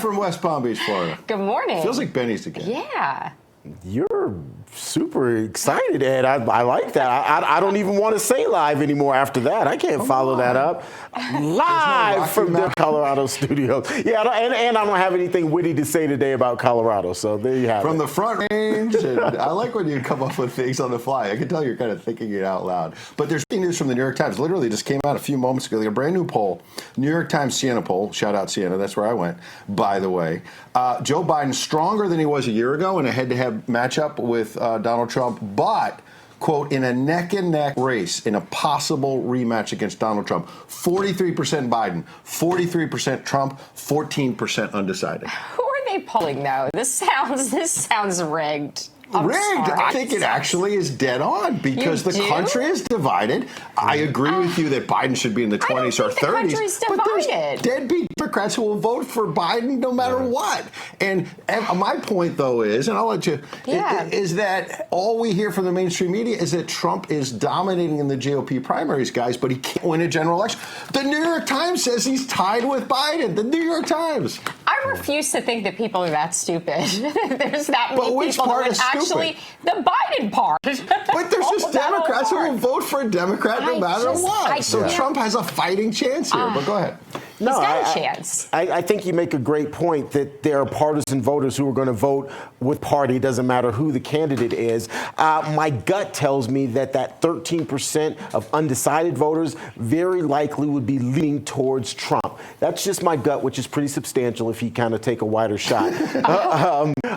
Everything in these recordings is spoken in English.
from West Palm Beach, Florida. Good morning. Feels like Benny's again. Yeah. You're super excited, Ed. I like that. I don't even want to say live anymore after that. I can't follow that up. Live from the Colorado studios. Yeah, and I don't have anything witty to say today about Colorado, so there you have it. From the Front Range, and I like when you come up with things on the fly. I can tell you're kind of thinking it out loud. But there's news from the New York Times. Literally just came out a few moments ago. A brand new poll, New York Times Siena poll. Shout out Siena. That's where I went, by the way. Joe Biden stronger than he was a year ago in a head-to-head matchup with Donald Trump, but, quote, in a neck-and-neck race in a possible rematch against Donald Trump. 43% Biden, 43% Trump, 14% undecided. Who are they polling, though? This sounds rigged. Rigged? I think it actually is dead on because the country is divided. I agree with you that Biden should be in the 20s or 30s. The country's divided. But there's deadbeat Democrats who will vote for Biden no matter what. And my point, though, is, and I'll let you, is that all we hear from the mainstream media is that Trump is dominating in the GOP primaries, guys, but he can't win a general election. The New York Times says he's tied with Biden. The New York Times. I refuse to think that people are that stupid. There's that many but which people part that is stupid? Actually, the Biden part. But there's just Democrats who will vote for a Democrat no matter what. So Trump has a fighting chance here. But go ahead. He's got a chance. I think you make a great point that there are partisan voters who are going to vote with party. It doesn't matter who the candidate is. My gut tells me that 13% of undecided voters very likely would be leaning towards Trump. That's just my gut, which is pretty substantial if you kind of take a wider shot.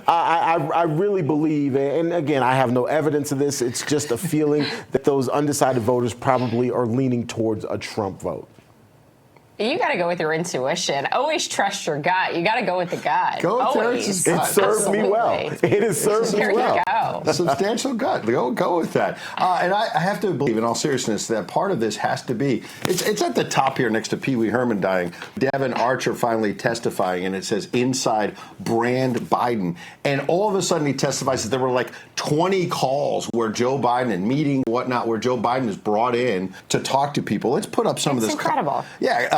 I really believe, and again, I have no evidence of this, it's just a feeling that those undecided voters probably are leaning towards a Trump vote. You got to go with your intuition. Always trust your gut. You got to go with the gut. Go with Terrance's gut. It served me well. It has served me well. There you go. Substantial gut. Go with that. And I have to believe, in all seriousness, that part of this has to be, it's at the top here next to Pee Wee Herman dying. Devin Archer finally testifying, and it says inside brand Biden. And all of a sudden he testifies that there were like 20 calls where Joe Biden and meeting, whatnot, where Joe Biden is brought in to talk to people. Let's put up some of this. It's incredible.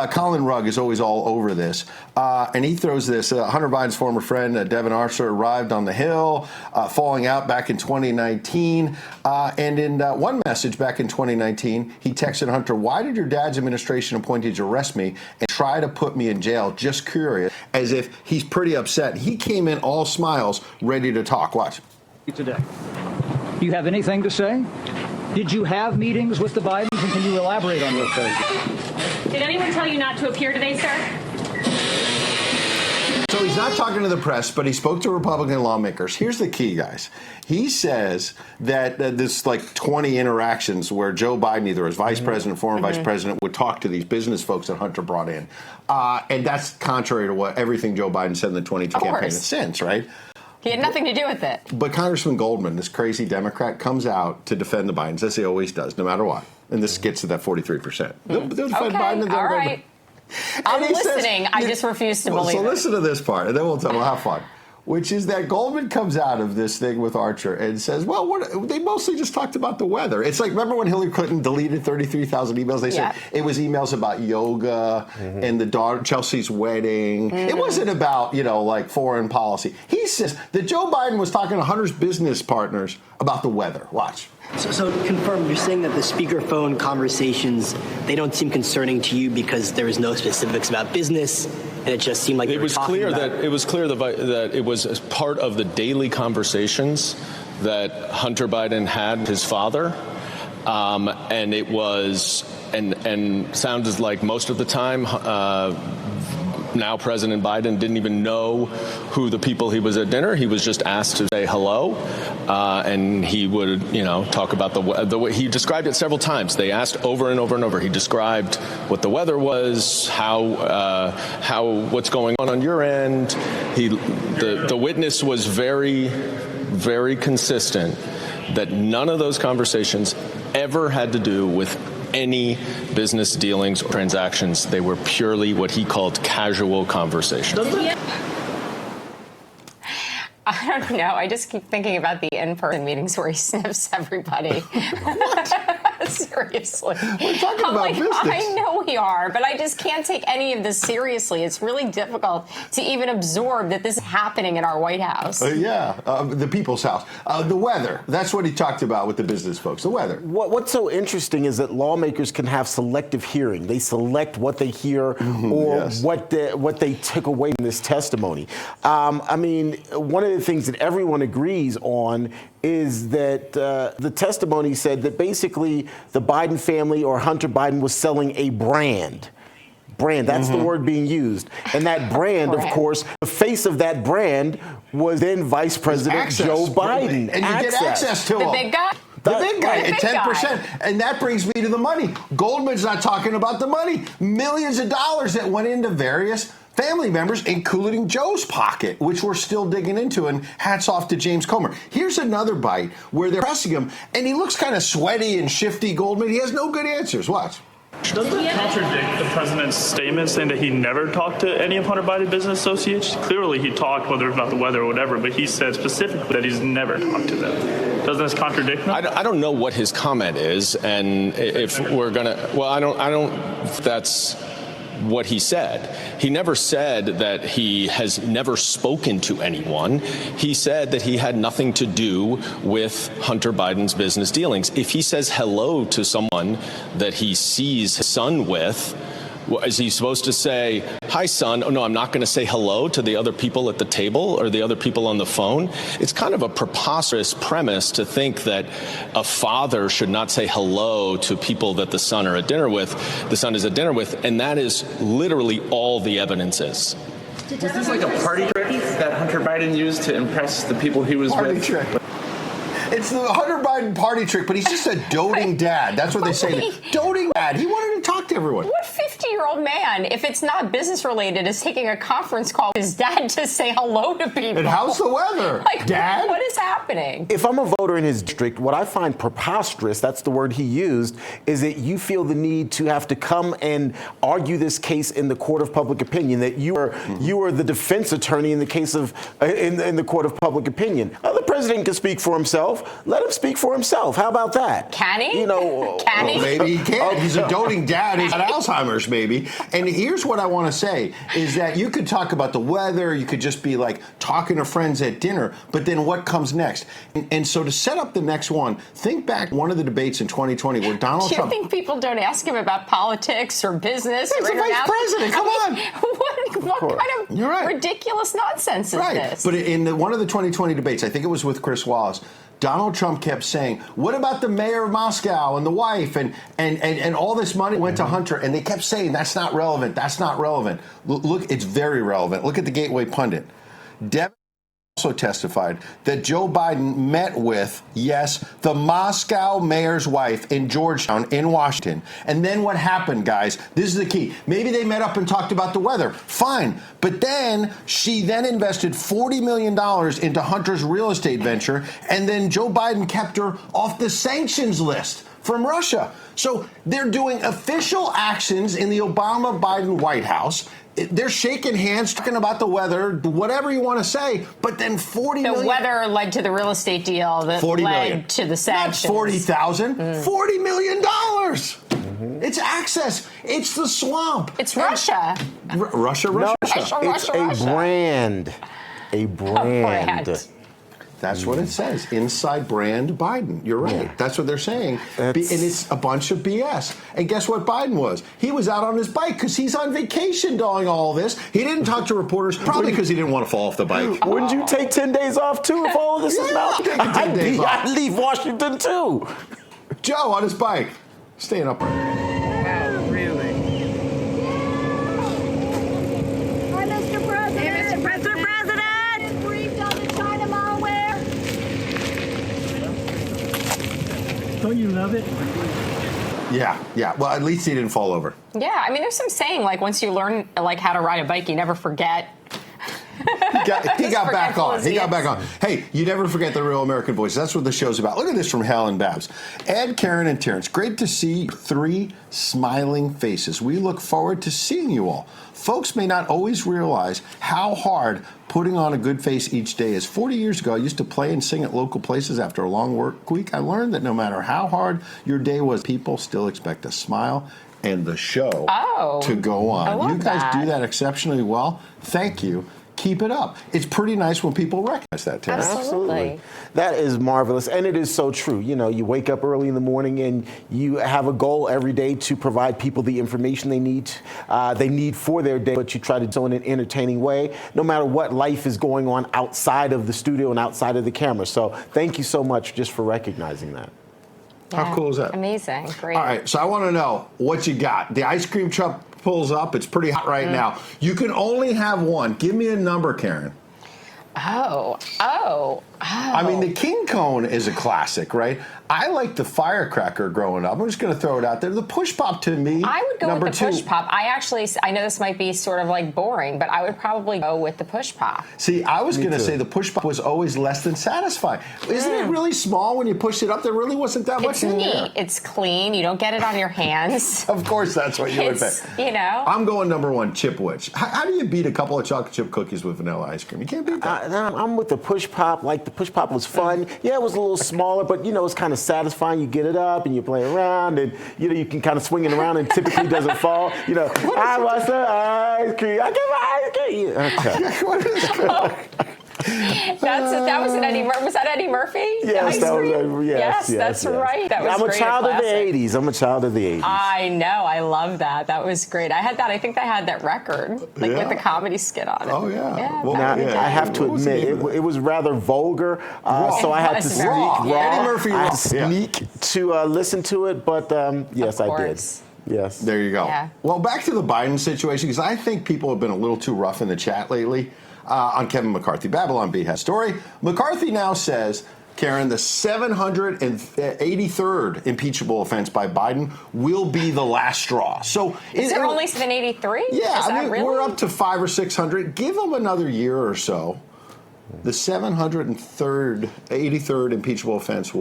Colin Rugg is always all over this. And he throws this. Hunter Biden's former friend, Devin Archer, arrived on the Hill, falling out back in 2019. And in one message back in 2019, he texted Hunter, "Why did your dad's administration appointees arrest me and try to put me in jail? Just curious," as if he's pretty upset. He came in all smiles, ready to talk. Watch. Today. Do you have anything to say? Did you have meetings with the Bidens, and can you elaborate on those things? Did anyone tell you not to appear today, sir? So he's not talking to the press, but he spoke to Republican lawmakers. Here's the key, guys. He says that this like 20 interactions where Joe Biden, either as vice president, former vice president, would talk to these business folks that Hunter brought in. And that's contrary to what everything Joe Biden said in the 22 campaign since, right? He had nothing to do with it. But Congressman Goldman, this crazy Democrat, comes out to defend the Bidens, as he always does, no matter what. And this gets to that 43%. They'll defend Biden. And all right. I'm listening. I just refuse to believe it. So listen to this part, and then we'll have fun. Which is that Goldman comes out of this thing with Archer and says, well, they mostly just talked about the weather. It's like, remember when Hillary Clinton deleted 33,000 emails? They said it was emails about yoga and the daughter, Chelsea's wedding. It wasn't about, like foreign policy. He says that Joe Biden was talking to Hunter's business partners about the weather. Watch. So to confirm, you're saying that the speakerphone conversations, they don't seem concerning to you because there was no specifics about business, and it just seemed like it was clear that it was part of the daily conversations that Hunter Biden had with his father, and it was and sounded like most of the time. Now President Biden didn't even know who the people he was at dinner. He was just asked to say hello, and he would, talk about the way he described it several times. They asked over and over and over. He described what the weather was, what's going on your end. The witness was very, very consistent that none of those conversations ever had to do with any business dealings or transactions. They were purely what he called casual conversations. I don't know. I just keep thinking about the in-person meetings where he sniffs everybody. What? Seriously. We're talking about business. I know we are, but I just can't take any of this seriously. It's really difficult to even absorb that this is happening in our White House. The people's house. The weather. That's what he talked about with the business folks. The weather. What's so interesting is that lawmakers can have selective hearing. They select what they hear or what they took away from this testimony. I mean, one of the things that everyone agrees on is that the testimony said that basically the Biden family or Hunter Biden was selling a brand. That's the word being used. And that brand, of course, the face of that brand was then Vice President Joe Biden. And you get access to the him. big guy. The big guy The at big 10%. guy. And that brings me to the money. Goldman's not talking about the money. Millions of dollars that went into various family members, including Joe's pocket, which we're still digging into, and hats off to James Comer. Here's another bite where they're pressing him, and he looks kind of sweaty and shifty, Goldman. He has no good answers. Watch. Doesn't that contradict the president's statement saying that he never talked to any of Hunter Biden's business associates? Clearly he talked, whether it's about the weather or whatever, but he said specifically that he's never talked to them. Doesn't this contradict him? I don't know what his comment is, and if we're going to, well, I don't, that's what he said. He never said that he has never spoken to anyone. He said that he had nothing to do with Hunter Biden's business dealings. If he says hello to someone that he sees his son with, is he supposed to say, hi, son? Oh, no, I'm not going to say hello to the other people at the table or the other people on the phone. It's kind of a preposterous premise to think that a father should not say hello to people that the son is at dinner with. And that is literally all the evidence is. Was this like a party trick that Hunter Biden used to impress the people he was Party with? trick. It's the Hunter Biden party trick, but he's just a doting dad. That's what they say. Doting dad. He wanted to talk to everyone. What 50-year-old man, if it's not business related, is taking a conference call with his dad to say hello to people? And how's the weather, Dad? What is happening? If I'm a voter in his district, what I find preposterous, that's the word he used, is that you feel the need to have to come and argue this case in the court of public opinion, that you are the defense attorney in the case of, in the court of public opinion. The president can speak for himself. Let him speak for himself. How about that? Can he? Can he? Maybe he can. He's a doting dad who's got Alzheimer's, maybe. And here's what I want to say is that you could talk about the weather. You could just be like talking to friends at dinner. But then what comes next? And so to set up the next one, think back one of the debates in 2020 where Donald Trump. Do you think people don't ask him about politics or business? He's the vice president. Come on. What kind of ridiculous nonsense is this? But in one of the 2020 debates, I think it was with Chris Wallace, Donald Trump kept saying, what about the mayor of Moscow and the wife and all this money went to Hunter? And they kept saying, that's not relevant. That's not relevant. Look, it's very relevant. Look at the Gateway Pundit. Devin also testified that Joe Biden met with, yes, the Moscow mayor's wife in Georgetown in Washington. And then what happened, guys? This is the key. Maybe they met up and talked about the weather. Fine. But then she then invested $40 million into Hunter's real estate venture. And then Joe Biden kept her off the sanctions list from Russia. So they're doing official actions in the Obama-Biden White House. They're shaking hands, talking about the weather, whatever you want to say, but then $40 million. The weather led to the real estate deal that led to the sanctions. Not 40,000, $40 million. It's access. It's the swamp. It's Russia. Russia. It's a brand. A brand. That's what it says. Inside brand Biden. You're right. Yeah. That's what they're saying. And it's a bunch of BS. And guess what Biden was? He was out on his bike because he's on vacation doing all this. He didn't talk to reporters, probably because he didn't want to fall off the bike. Wouldn't you take 10 days off, too, if all of this is out? I'd leave Washington, too. Joe on his bike. Staying upright. Wow, really? Hi, Mr. President. Hey, Mr. President. Briefed on the China malware. Don't you love it? Yeah. Well, at least he didn't fall over. Yeah, I mean, there's some saying, like, once you learn, like, how to ride a bike, you never forget. He got back on. He got back on. Hey, you never forget the real American voice. That's what the show's about. Look at this from Helen Babs. Ed, Karyn, and Terrance. Great to see 3 smiling faces. We look forward to seeing you all. Folks may not always realize how hard putting on a good face each day is. 40 years ago, I used to play and sing at local places after a long work week. I learned that no matter how hard your day was, people still expect a smile and the show to go on. I love You guys that. do that exceptionally well. Thank you. Keep it up. It's pretty nice when people recognize that, Terrance. Absolutely. That is marvelous, and it is so true. You know, you wake up early in the morning and you have a goal every day to provide people the information they need for their day, but you try to do it in an entertaining way, no matter what life is going on outside of the studio and outside of the camera. So thank you so much just for recognizing that. Yeah. How cool is that? Amazing. Great. All right, so I want to know what you got. The ice cream truck pulls up. It's pretty hot right now. You can only have one. Give me a number, Karyn. Oh. I mean, the King Cone is a classic, right? I like the firecracker growing up. I'm just going to throw it out there. The push pop to me, I would go number with the 2. push pop. I know this might be sort of like boring, but I would probably go with the push pop. See, I was going to say the push pop was always less than satisfying. Isn't it really small when you pushed it up? There really wasn't that much It's in neat. there. It's clean. You don't get it on your hands. Of course, that's what you would pick. You know. I'm going number 1, Chip Witch. How do you beat a couple of chocolate chip cookies with vanilla ice cream? You can't beat that. I'm with the push pop. Like, the push pop was fun. Yeah, it was a little smaller, but you know, it's kind of satisfying. You get it up and you play around, and you know, you can kind of swing it around, and typically doesn't fall. You know, I want some ice cream. I get my ice cream. Okay. That was an Eddie Murphy. Was that Eddie Murphy? Yes, that was. Yes, that's right. That was I'm a great, child of the classic. '80s. I'm a child of the '80s. I know. I love that. That was great. I had that. I think I had that record, like with the comedy skit on it. Oh, yeah. Yeah. Well, Now, yeah. I have to What was the admit, name of it was rather vulgar, so I had to It was sneak raw. Eddie Murphy I had raw. to sneak to listen to it, but yes, I did. course. Yes. There you go. Yeah. Well, back to the Biden situation, because I think people have been a little too rough in the chat lately on Kevin McCarthy. Babylon Bee has a story. McCarthy now says, Karyn, the 783rd impeachable offense by Biden will be the last straw. So Is there only 783? Yeah, Is that really? we're up to 500 or 600. Give them another year or so. The 783rd impeachable offense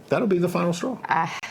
that'll be the final straw.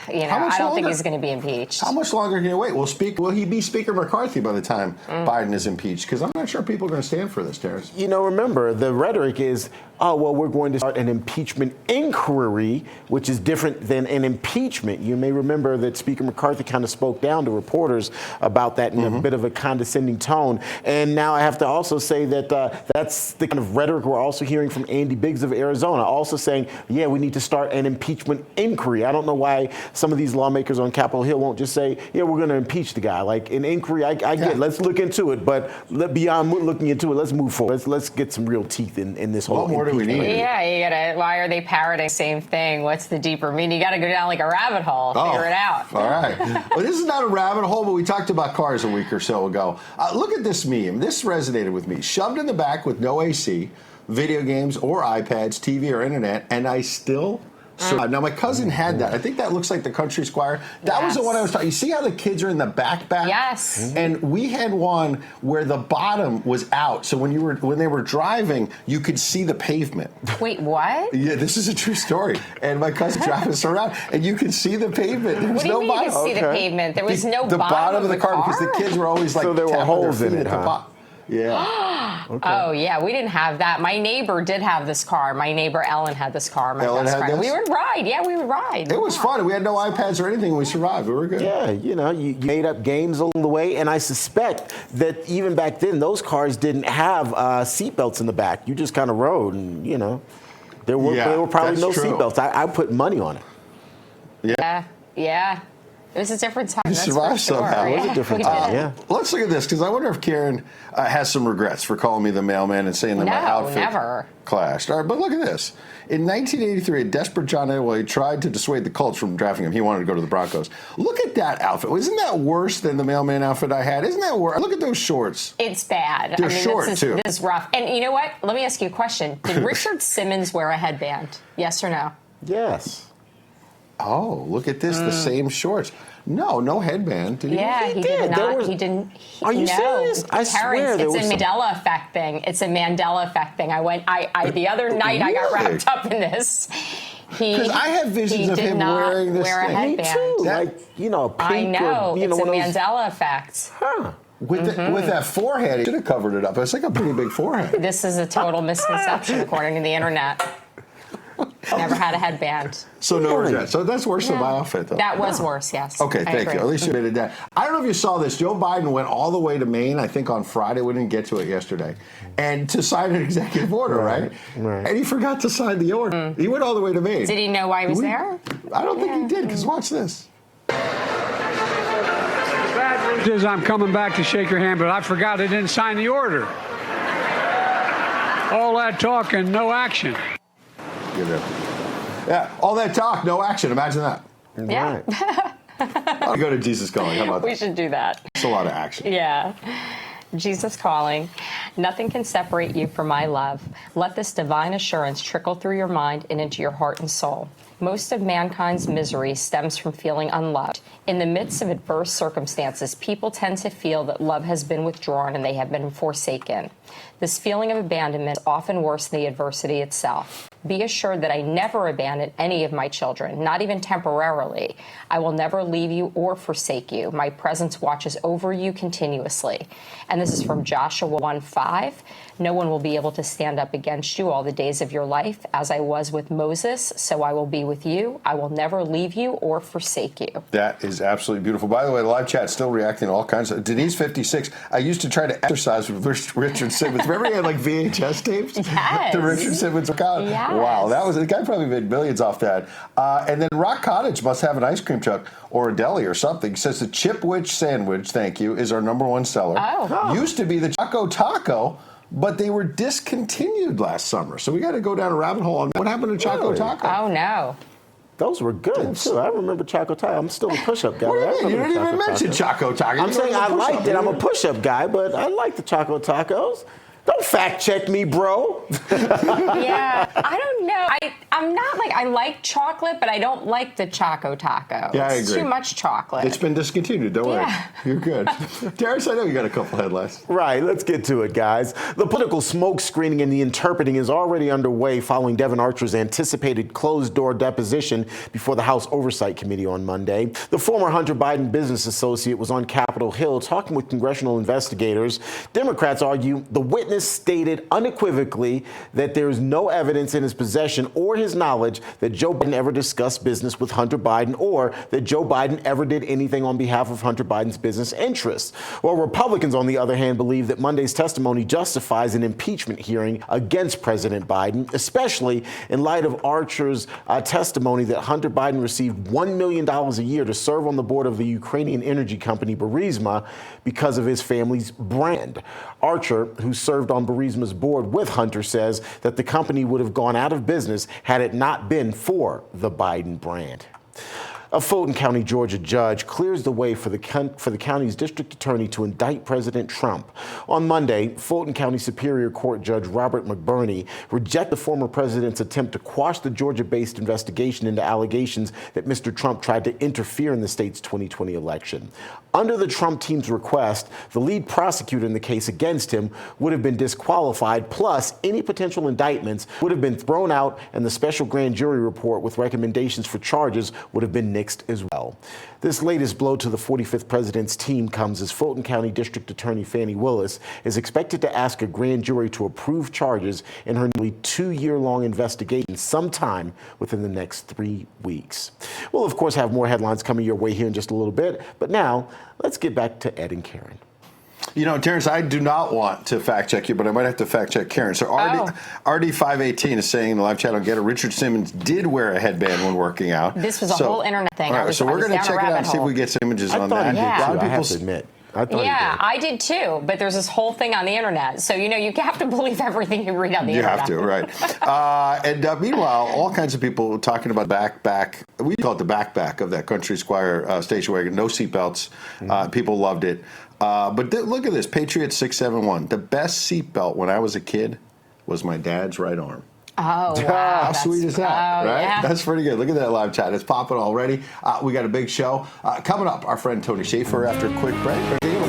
You know, I don't think he's going to be impeached. How much longer can you wait? Will he be Speaker McCarthy by the time Biden is impeached? Because I'm not sure people are going to stand for this, Terrance. You know, remember, the rhetoric is, oh, well, we're going to start an impeachment inquiry, which is different than an impeachment. You may remember that Speaker McCarthy kind of spoke down to reporters about that in a bit of a condescending tone. And now I have to also say that that's the kind of rhetoric we're also hearing from Andy Biggs of Arizona, also saying, yeah, we need to start an impeachment inquiry. I don't know why some of these lawmakers on Capitol Hill won't just say, yeah, we're going to impeach the guy. Like, an inquiry, I get it. Let's look into it, but beyond looking into it, let's move forward. Let's get some real teeth in this whole What more do we impeachment. need? Yeah, you gotta. Why are they parroting the same thing? What's the deeper meaning? You got to go down like a rabbit hole, figure it out. All right. Well, this is not a rabbit hole, but we talked about cars a week or so ago. Look at this meme. This resonated with me. Shoved in the back with no AC, video games or iPads, TV or internet, and I still survived. Now, my cousin had that. I think that looks like the Country Squire. That was the one I was talking. You see how the kids are in the backpack? Yes. And we had one where the bottom was out, so when they were driving, you could see the pavement. Wait, what? Yeah, this is a true story. And my cousin driving us around, and you could see the pavement. There was What do you no mean you bottom. could see the pavement? There was no the bottom of the car because the car? kids were always like So there were tapping holes their in feet it, at the huh? bottom. Yeah. Oh, yeah, we didn't have that. My neighbor did have this car. My neighbor Ellen had this car. My Ellen best had friend. this? We would ride. Yeah, we would ride. It was fun. We had no iPads or anything. We survived. We were good. Yeah, you know, you made up games along the way, and I suspect that even back then, those cars didn't have seatbelts in the back. You just kind of rode, and you know, there were probably that's no true. seatbelts. I put money on it. Yeah. It was a different time. You That's survived for sure. somehow. It was a Yeah, different we time, did. yeah. Let's look at this, because I wonder if Karyn has some regrets for calling me the mailman and saying that my No, outfit never. clashed. All right, but look at this. In 1983, a desperate John Elway tried to dissuade the Colts from drafting him. He wanted to go to the Broncos. Look at that outfit. Isn't that worse than the mailman outfit I had? Isn't that worse? Look at those shorts. It's bad. They're short, too. This is rough. And you know what? Let me ask you a question. Did Richard Simmons wear a headband? Yes or no? Yes. Oh, look at this. The same shorts. No headband. Did he? Yeah, he did not. He didn't. Are you serious? I swear there it's was a Mandela effect thing. It's a Mandela effect thing. The other night I got wrapped up in this. Because I have visions of him wearing this wear a thing. headband. Me too. Like, pink I know. or, It's a one of those- Mandela effect. Huh. With that forehead, he should have covered it up. It's like a pretty big forehead. This is a total misconception, according to the internet. Never had a headband. So no regret. So that's worse than my outfit, though. That was worse, yes. Okay, I thank agree. you. At least you admitted that. I don't know if you saw this. Joe Biden went all the way to Maine, I think on Friday. We didn't get to it yesterday. And to sign an executive order, right? And he forgot to sign the order. He went all the way to Maine. Did he know why he was there? I don't think he did, because watch this. The bad news is I'm coming back to shake your hand, but I forgot I didn't sign the order. All that talk and no action. Yeah, all that talk, no action. Imagine that. Yeah. I'll go to Jesus Calling. How about We that? should do that. It's a lot of action. Yeah. Jesus Calling. Nothing can separate you from my love. Let this divine assurance trickle through your mind and into your heart and soul. Most of mankind's misery stems from feeling unloved. In the midst of adverse circumstances, people tend to feel that love has been withdrawn and they have been forsaken. This feeling of abandonment is often worse than the adversity itself. Be assured that I never abandon any of my children, not even temporarily. I will never leave you or forsake you. My presence watches over you continuously. And this is from Joshua 1:5. No one will be able to stand up against you all the days of your life. As I was with Moses, so I will be with you. I will never leave you or forsake you. That is absolutely beautiful. By the way, the live chat's still reacting to all kinds of. Denise 56. I used to try to exercise with Richard Simmons. Remember he had like VHS tapes? Yes. The Richard Simmons workout? Yes. Wow, the guy probably made millions off that. And then Rock Cottage must have an ice cream truck or a deli or something. It says the Chipwich sandwich, thank you, is our #1 seller. Oh. Used to be the Choco Taco, but they were discontinued last summer. So we got to go down a rabbit hole on what happened to Choco Taco. Oh, no. Those were good, too. I remember Choco Taco. I'm still a push-up guy. What do you I mean? You remember didn't even Choco mention Choco Taco. I'm saying I liked it. I'm a push-up guy, but I like the Choco Tacos. Don't fact check me, bro. Yeah, I don't know. I'm not like, I like chocolate, but I don't like the Choco Taco. Yeah, I It's agree. too much chocolate. It's been discontinued. Don't worry. Yeah. You're good. Terrance, I know you got a couple headlines. Right, let's get to it, guys. The political smoke screening and the interpreting is already underway following Devon Archer's anticipated closed-door deposition before the House Oversight Committee on Monday. The former Hunter Biden business associate was on Capitol Hill talking with congressional investigators. Democrats argue the witness stated unequivocally that there is no evidence in his possession or his knowledge that Joe Biden ever discussed business with Hunter Biden or that Joe Biden ever did anything on behalf of Hunter Biden's business interests. While Republicans, on the other hand, believe that Monday's testimony justifies an impeachment hearing against President Biden, especially in light of Archer's testimony that Hunter Biden received $1 million a year to serve on the board of the Ukrainian energy company Burisma because of his family's brand. Archer, who served on Burisma's board with Hunter, says that the company would have gone out of business had it not been for the Biden brand. A Fulton County, Georgia judge clears the way for the county's district attorney to indict President Trump. On Monday, Fulton County Superior Court Judge Robert McBurney rejected the former president's attempt to quash the Georgia-based investigation into allegations that Mr. Trump tried to interfere in the state's 2020 election. Under the Trump team's request, the lead prosecutor in the case against him would have been disqualified, plus any potential indictments would have been thrown out, and the special grand jury report with recommendations for charges would have been nixed as well. This latest blow to the 45th president's team comes as Fulton County District Attorney Fani Willis is expected to ask a grand jury to approve charges in her nearly 2-year-long investigation sometime within the next 3 weeks. We'll, of course, have more headlines coming your way here in just a little bit, but now let's get back to Ed and Karyn. You know, Terrance, I do not want to fact check you, but I might have to fact check Karyn. So RD518 is saying in the live chat on Getter, Richard Simmons did wear a headband when working out. This was a whole internet thing. All right, so we're going to check it out and see if we get some images on that. I A lot of have to people admit. I did too, but there's this whole thing on the internet. So, you know, you have to believe everything you read on the internet. You have to, right. And meanwhile, all kinds of people talking about back. We call it the back of that Country Squire station wagon. No seatbelts. People loved it. But look at this, Patriot 671. The best seatbelt when I was a kid was my dad's right arm. Oh, wow. How sweet is that, right? Yeah. That's pretty good. Look at that live chat. It's popping already. We got a big show. Coming up, our friend Tony Schaefer after a quick break.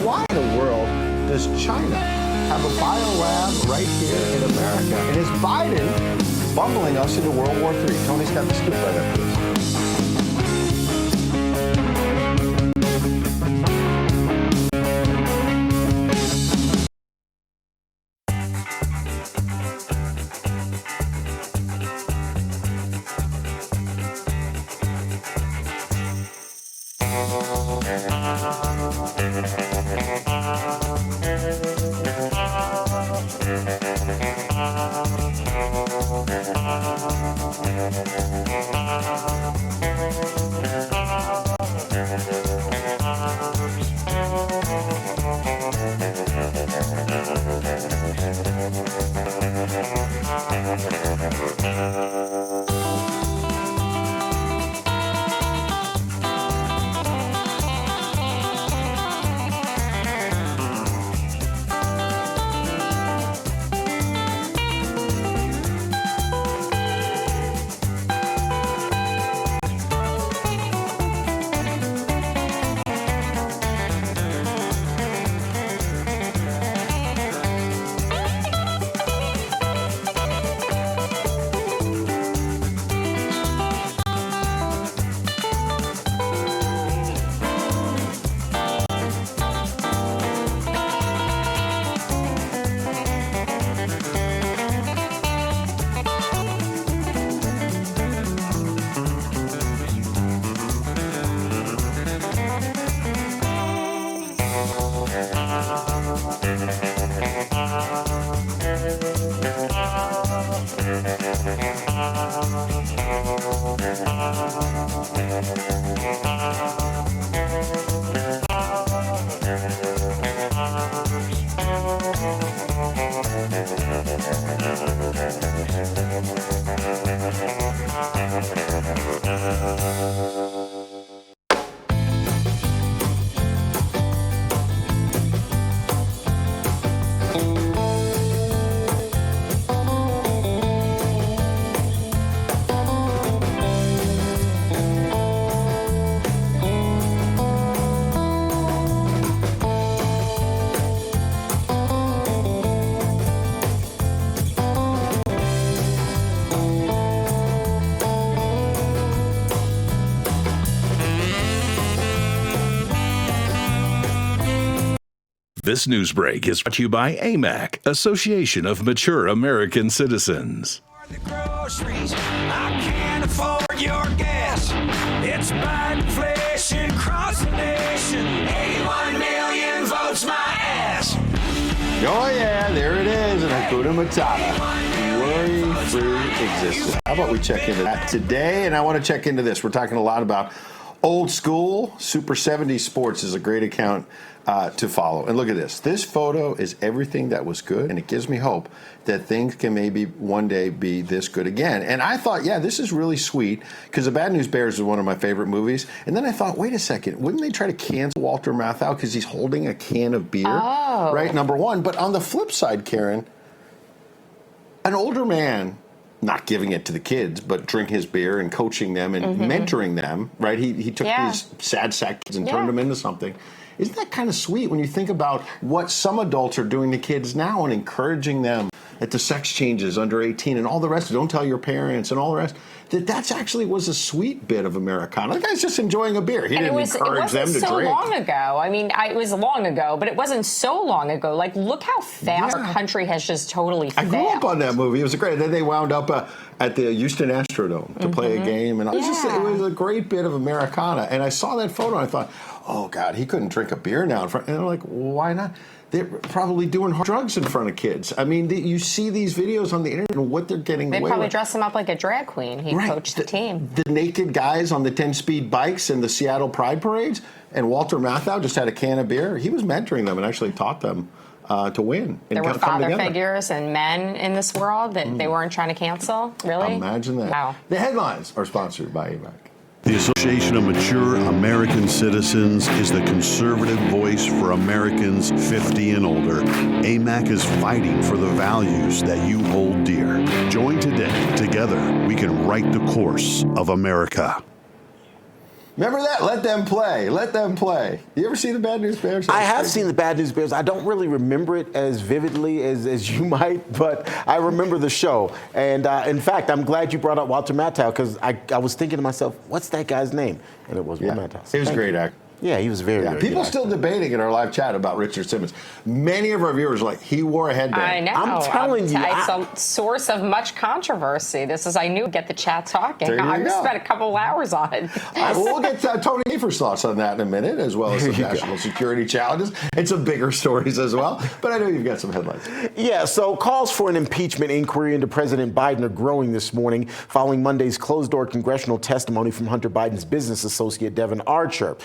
Why in the world does China have a biolab right here in America? And is Biden bumbling us into World War III? Tony's got the scoop right after this. This news break is brought to you by AMAC, Association of Mature American Citizens. The groceries, I can't afford your gas. It's bad inflation across the nation. 81 million votes my ass. Oh yeah, there it is, and Hakuna Matata. Worry-free existence. How about we check into that today? And I want to check into this. We're talking a lot about old school. Super 70s Sports is a great account to follow. And look at this. This photo is everything that was good, and it gives me hope that things can maybe one day be this good again. And I thought, yeah, this is really sweet, because The Bad News Bears is one of my favorite movies. And then I thought, wait a second, wouldn't they try to cancel Walter Matthau because he's holding a can of beer? Oh. Right, number one. But on the flip side, Karyn, an older man not giving it to the kids, but drinking his beer and coaching them and mentoring them, right? He took these sad sack kids and turned them into something. Isn't that kind of sweet when you think about what some adults are doing to kids now and encouraging them at the sex changes under 18 and all the rest? Don't tell your parents and all the rest. That's actually was a sweet bit of Americana. The guy's just enjoying a beer. He didn't encourage them to drink. It wasn't so long ago. I mean, it was long ago, but it wasn't so long ago. Like, look how fast our country has just totally failed. I grew up on that movie. It was great. Then they wound up at the Houston Astrodome to play a game. And it was a great bit of Americana. And I saw that photo and I thought, oh, God, he couldn't drink a beer now in front. And I'm like, why not? They're probably doing hard drugs in front of kids. I mean, you see these videos on the internet and what they're getting away with. They'd probably dress him up like a drag queen. He coached the team. The naked guys on the 10-speed bikes and the Seattle Pride parades. And Walter Matthau just had a can of beer. He was mentoring them and actually taught them to win. There were father figures and men in this world that they weren't trying to cancel. Really? Imagine that. Wow. The headlines are sponsored by AMAC. The Association of Mature American Citizens is the conservative voice for Americans 50 and older. AMAC is fighting for the values that you hold dear. Join today. Together, we can write the course of America. Remember that? Let them play. Let them play. You ever see the Bad News Bears? I have seen the Bad News Bears. I don't really remember it as vividly as you might, but I remember the show. And in fact, I'm glad you brought up Walter Matthau, because I was thinking to myself, what's that guy's name? And it was Will Matthau. He was a great actor. Yeah, he was very, very People good still debating in our live chat about Richard Simmons. Many of our viewers are like, he wore a headband. I know. I'm telling you. It's a source of much controversy. I knew get the chat talking. I spent a couple hours on it. We'll get Tony Hafer's thoughts on that in a minute, as well as some national security challenges and some bigger stories as well. But I know you've got some headlines. Yeah, so calls for an impeachment inquiry into President Biden are growing this morning following Monday's closed-door congressional testimony from Hunter Biden's business associate, Devin Archer.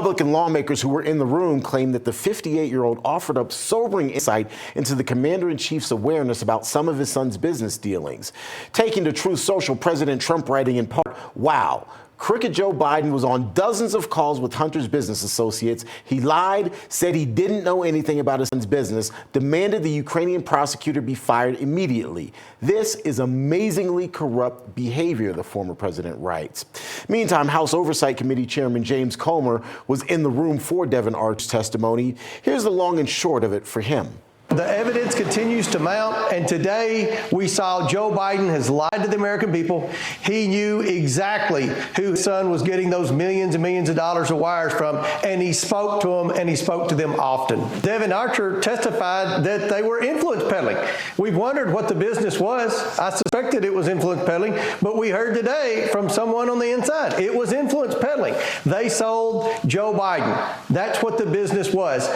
Republican lawmakers who were in the room claimed that the 58-year-old offered up sobering insight into the commander-in-chief's awareness about some of his son's business dealings. Taking to Truth Social, President Trump writing in part, "Wow. Crooked Joe Biden was on dozens of calls with Hunter's business associates. He lied, said he didn't know anything about his son's business, demanded the Ukrainian prosecutor be fired immediately. This is amazingly corrupt behavior," the former president writes. Meantime, House Oversight Committee Chairman James Comer was in the room for Devin Archer's testimony. Here's the long and short of it for him. The evidence continues to mount, and today we saw Joe Biden has lied to the American people. He knew exactly who his son was getting those millions and millions of dollars of wires from, and he spoke to them, and he spoke to them often. Devin Archer testified that they were influence peddling. We've wondered what the business was. I suspected it was influence peddling, but we heard today from someone on the inside, it was influence peddling. They sold Joe Biden. That's what the business was.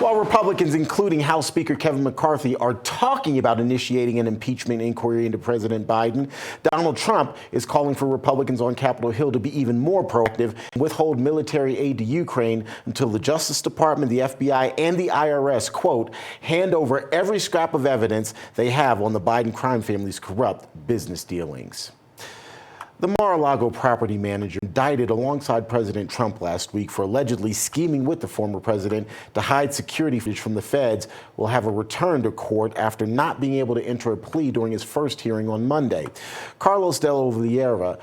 While Republicans, including House Speaker Kevin McCarthy, are talking about initiating an impeachment inquiry into President Biden, Donald Trump is calling for Republicans on Capitol Hill to be even more proactive and withhold military aid to Ukraine until the Justice Department, the FBI, and the IRS, quote, hand over every scrap of evidence they have on the Biden crime family's corrupt business dealings. The Mar-a-Lago property manager indicted alongside President Trump last week for allegedly scheming with the former president to hide security footage from the feds will have a return to court after not being able to enter a plea during his first hearing on Monday. Carlos de Oliveira,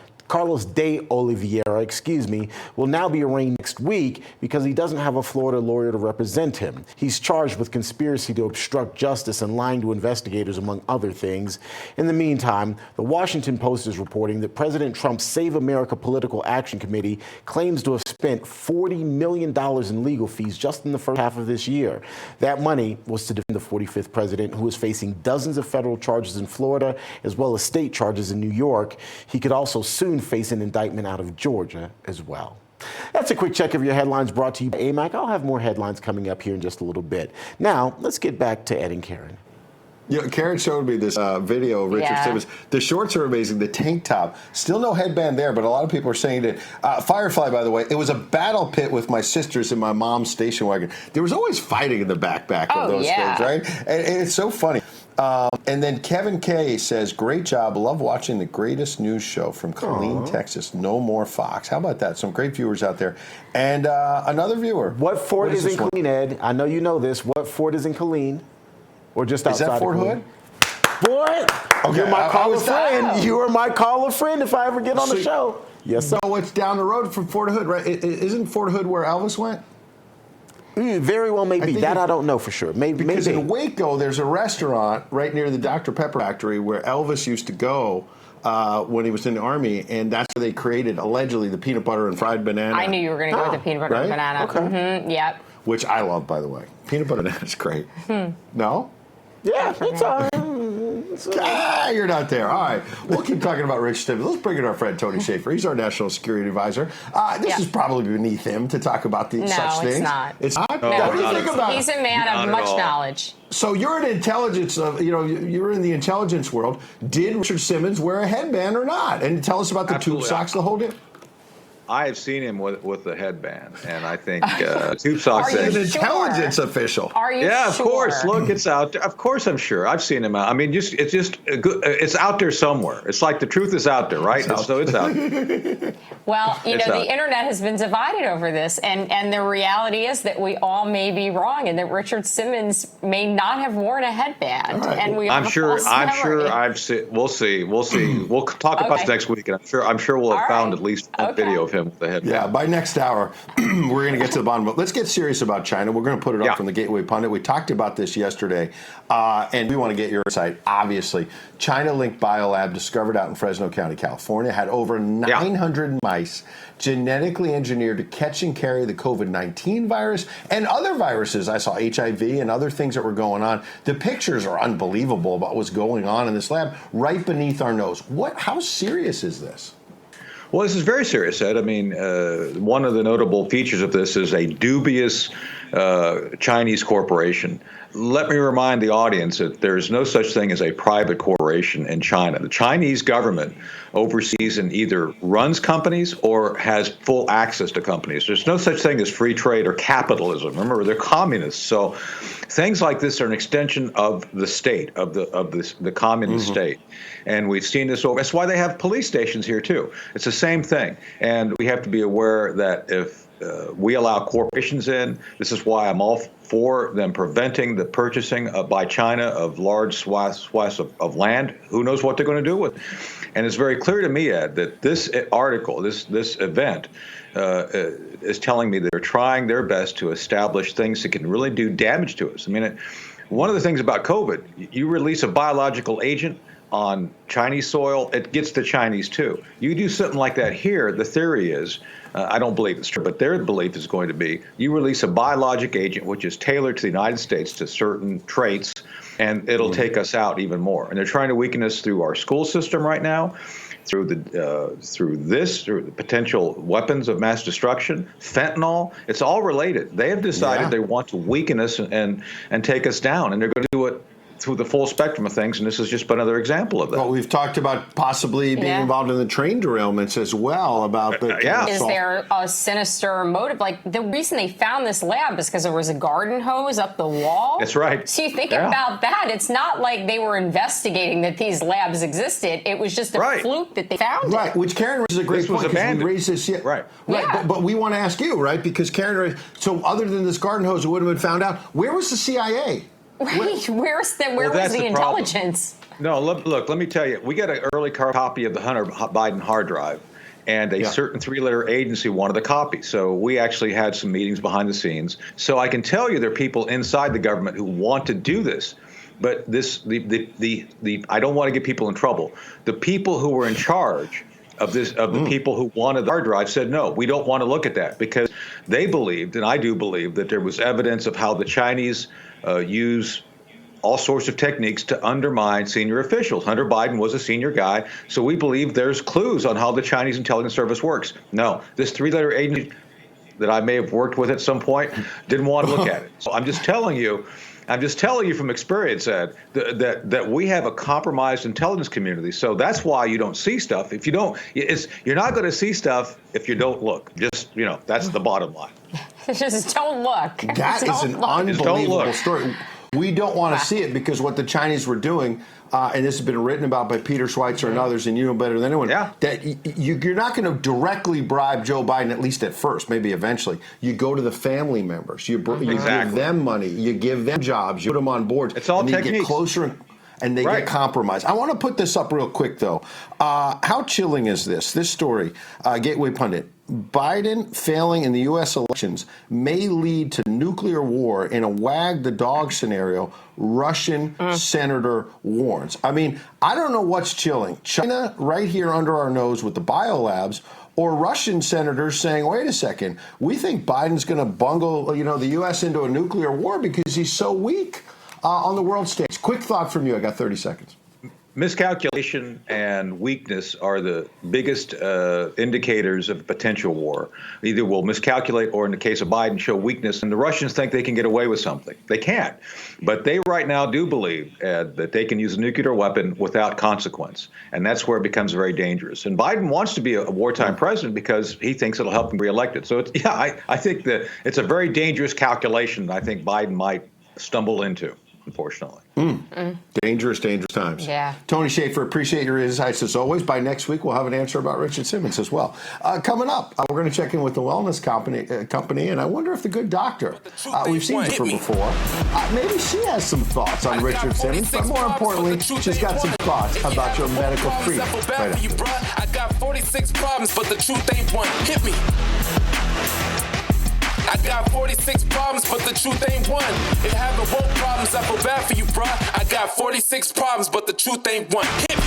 will now be arraigned next week because he doesn't have a Florida lawyer to represent him. He's charged with conspiracy to obstruct justice and lying to investigators, among other things. In the meantime, the Washington Post is reporting that President Trump's Save America Political Action Committee claims to have spent $40 million in legal fees just in the first half of this year. That money was to defend the 45th president, who is facing dozens of federal charges in Florida, as well as state charges in New York. He could also soon face an indictment out of Georgia as well. That's a quick check of your headlines brought to you by AMAC. I'll have more headlines coming up here in just a little bit. Now, let's get back to Ed and Karyn. You know, Karyn showed me this video of Richard Simmons. The shorts are amazing. The tank top, still no headband there, but a lot of people are saying that. Firefly, by the way, it was a battle pit with my sisters in my mom's station wagon. There was always fighting in the backpack of those things, right? And it's so funny. And then Kevin K says, great job. Love watching the greatest news show from Killeen, Texas. No more Fox. How about that? Some great viewers out there. And another viewer. What fort is in Killeen, Ed? I know you know this. What fort is in Killeen? Or just outside? Is that Fort Hood? Boy, okay, you're my caller friend. You are my caller friend if I ever get on the show. Yes, sir. No, it's down the road from Fort Hood, right? Isn't Fort Hood where Elvis went? Very well, maybe. That I don't know for sure. Maybe. Because in Waco, there's a restaurant right near the Dr. Pepper factory where Elvis used to go when he was in the Army, and that's where they created, allegedly, the peanut butter and fried banana. I knew you were going to go with the peanut butter and banana. Okay. Mm-hmm, yep. Which I love, by the way. Peanut butter and banana is great. No? Yeah, it's all right. You're not there. All right. We'll keep talking about Rich Simmons. Let's bring in our friend Tony Schaefer. He's our national security advisor. This is probably beneath him to talk about such things. No, it's not. It's not? No, what do you think about it? He's a man of much knowledge. So you're an intelligence you're in the intelligence world. Did Richard Simmons wear a headband or not? And tell us about the tube socks, the whole deal. I have seen him with the headband, and I think tube socks. He's an intelligence official. Are you Yeah, of sure? course. Look, it's out there. Of course, I'm sure. I've seen him out. I mean, it's out there somewhere. It's like the truth is out there, right? So it's out there. Well, It's out. the internet has been divided over this, and the reality is that we all may be wrong, and that Richard Simmons may not have worn a headband, and we I'm have a sure. false I'm memory. sure. I've seen. We'll see. We'll see. We'll talk about Okay. this next week, and I'm sure we'll have found at least one video of him with the headband. Yeah, by next hour, we're going to get to the bottom of it. Let's get serious about China. We're going to put it up from the Gateway Pundit. We talked about this yesterday, and we want to get your insight. Obviously, China-linked biolab discovered out in Fresno County, California, had over 900 mice genetically engineered to catch and carry the COVID-19 virus and other viruses. I saw HIV and other things that were going on. The pictures are unbelievable about what's going on in this lab right beneath our nose. How serious is this? Well, this is very serious, Ed. I mean, one of the notable features of this is a dubious Chinese corporation. Let me remind the audience that there is no such thing as a private corporation in China. The Chinese government oversees and either runs companies or has full access to companies. There's no such thing as free trade or capitalism. Remember, they're communists. So things like this are an extension of the state, of the communist state. And we've seen this over. That's why they have police stations here, too. It's the same thing. And we have to be aware that if we allow corporations in, this is why I'm all for them preventing the purchasing by China of large swaths of land. Who knows what they're going to do with it? And it's very clear to me, Ed, that this article, this event, is telling me that they're trying their best to establish things that can really do damage to us. I mean, one of the things about COVID, you release a biological agent on Chinese soil, it gets the Chinese too. You do something like that here, the theory is, I don't believe it's true, but their belief is going to be, you release a biologic agent which is tailored to the United States to certain traits, and it'll take us out even more. And they're trying to weaken us through our school system right now, through the potential weapons of mass destruction, fentanyl. It's all related. They have decided they want to weaken us and take us down, and they're going to do it through the full spectrum of things, and this is just another example of that. Well, we've talked about possibly being involved in the train derailments as well. About the Is there a sinister motive? Like, the reason they found this lab is because there was a garden hose up the wall. That's right. So you think about that. It's not like they were investigating that these labs existed. It was just a fluke that they found it. Which Karyn raises a great point. We raised this, Right. But we want to ask you, right? Because Karyn, so other than this garden hose, it would have been found out. Where was the CIA? Right. Where was the intelligence? No, look, let me tell you. We got an early copy of the Hunter Biden hard drive, and a certain three-letter agency wanted the copy. So we actually had some meetings behind the scenes. So I can tell you there are people inside the government who want to do this. But I don't want to get people in trouble. The people who were in charge of this, of the people who wanted the hard drive, said, no, we don't want to look at that, because they believed, and I do believe, that there was evidence of how the Chinese use all sorts of techniques to undermine senior officials. Hunter Biden was a senior guy, so we believe there's clues on how the Chinese intelligence service works. No, this three-letter agency that I may have worked with at some point didn't want to look at it. So I'm just telling you from experience, Ed, that we have a compromised intelligence community. So that's why you don't see stuff. If you don't, you're not going to see stuff if you don't look. Just, that's the bottom line. Just don't look. That is an unbelievable story. We don't want to see it, because what the Chinese were doing, and this has been written about by Peter Schweitzer and others, and you know better than anyone, that you're not going to directly bribe Joe Biden, at least at first, maybe eventually. You go to the family members. You give them money. You give them jobs. You put them on boards. It's all and techniques. They get closer and they get compromised. I want to put this up real quick, though. How chilling is this? This story, Gateway Pundit. Biden failing in the U.S. elections may lead to nuclear war in a wag the dog scenario, Russian senator warns. I mean, I don't know what's chilling. China right here under our nose with the biolabs, or Russian senators saying, wait a second, we think Biden's going to bungle, the U.S. into a nuclear war because he's so weak on the world stage. Quick thought from you. I got 30 seconds. Miscalculation and weakness are the biggest indicators of potential war. Either we'll miscalculate or, in the case of Biden, show weakness. And the Russians think they can get away with something. They can't. But they right now do believe that they can use a nuclear weapon without consequence. And that's where it becomes very dangerous. And Biden wants to be a wartime president because he thinks it'll help him be elected. So, I think that it's a very dangerous calculation I think Biden might stumble into, unfortunately. Dangerous times. Yeah. Tony Schaefer, appreciate your insights as always. By next week, we'll have an answer about Richard Simmons as well. Coming up, we're going to check in with the wellness company, and I wonder if the good doctor, we've seen her before, maybe she has some thoughts on Richard Simmons, but more importantly, she's got some thoughts about your medical freedom. Right after. I got 46 problems, but the truth ain't one. Hit me. I got 46 problems, but the truth ain't one. If having woke problems, I feel bad for you, bruh. I got 46 problems, but the truth ain't one. Hit me.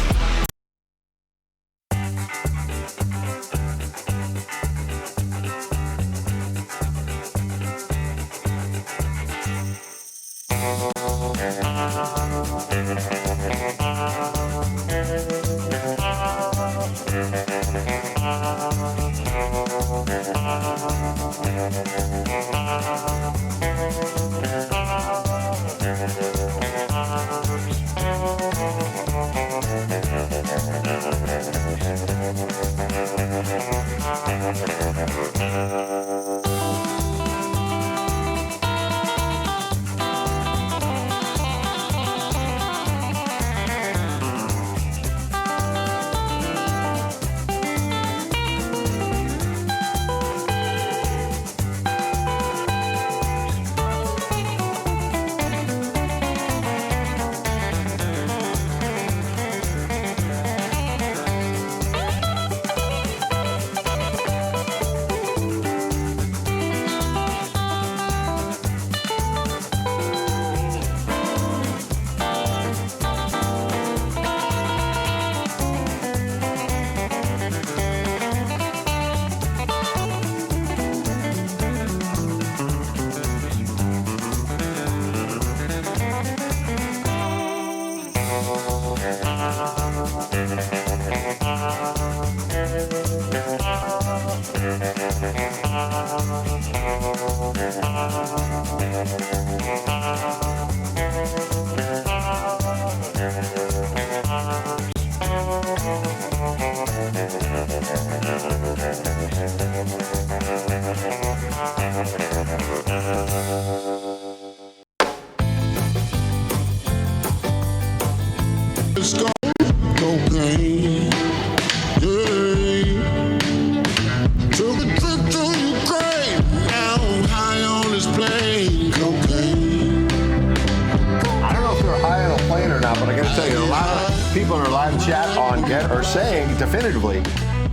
Definitively,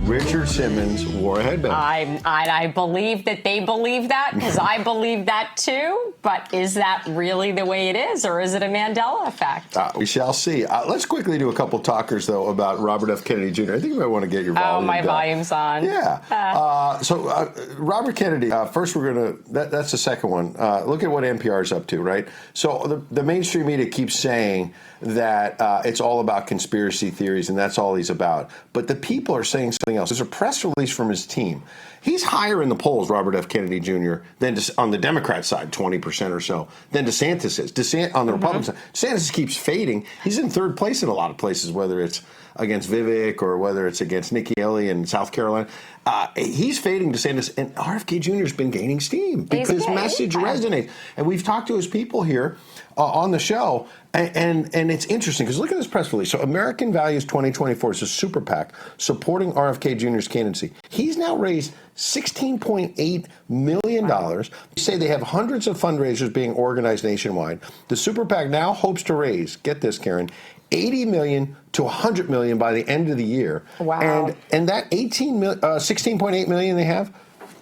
Richard Simmons wore a headband. I believe that they believe that because I believe that too. But is that really the way it is, or is it a Mandela effect? We shall see. Let's quickly do a couple talkers, though, about Robert F. Kennedy Jr. I think you might want to get your volume my down. volume's on. Yeah. So Robert Kennedy, first we're going to, that's the second one. Look at what NPR's up to, right? So the mainstream media keeps saying that it's all about conspiracy theories, and that's all he's about. But the people are saying something else. There's a press release from his team. He's higher in the polls, Robert F. Kennedy Jr., than on the Democrat side, 20% or so, than DeSantis is. On the Republican side, DeSantis keeps fading. He's in third place in a lot of places, whether it's against Vivek or whether it's against Nikki Haley in South Carolina. He's fading DeSantis, and RFK Jr. has been gaining steam because his message resonates. And we've talked to his people here on the show, and it's interesting because look at this press release. So American Values 2024 is a super PAC supporting RFK Jr.'s candidacy. He's now raised $16.8 million. They say they have hundreds of fundraisers being organized nationwide. The super PAC now hopes to raise, get this, Karyn, $80 million to $100 million by the end of the year. Wow. And that $16.8 million they have,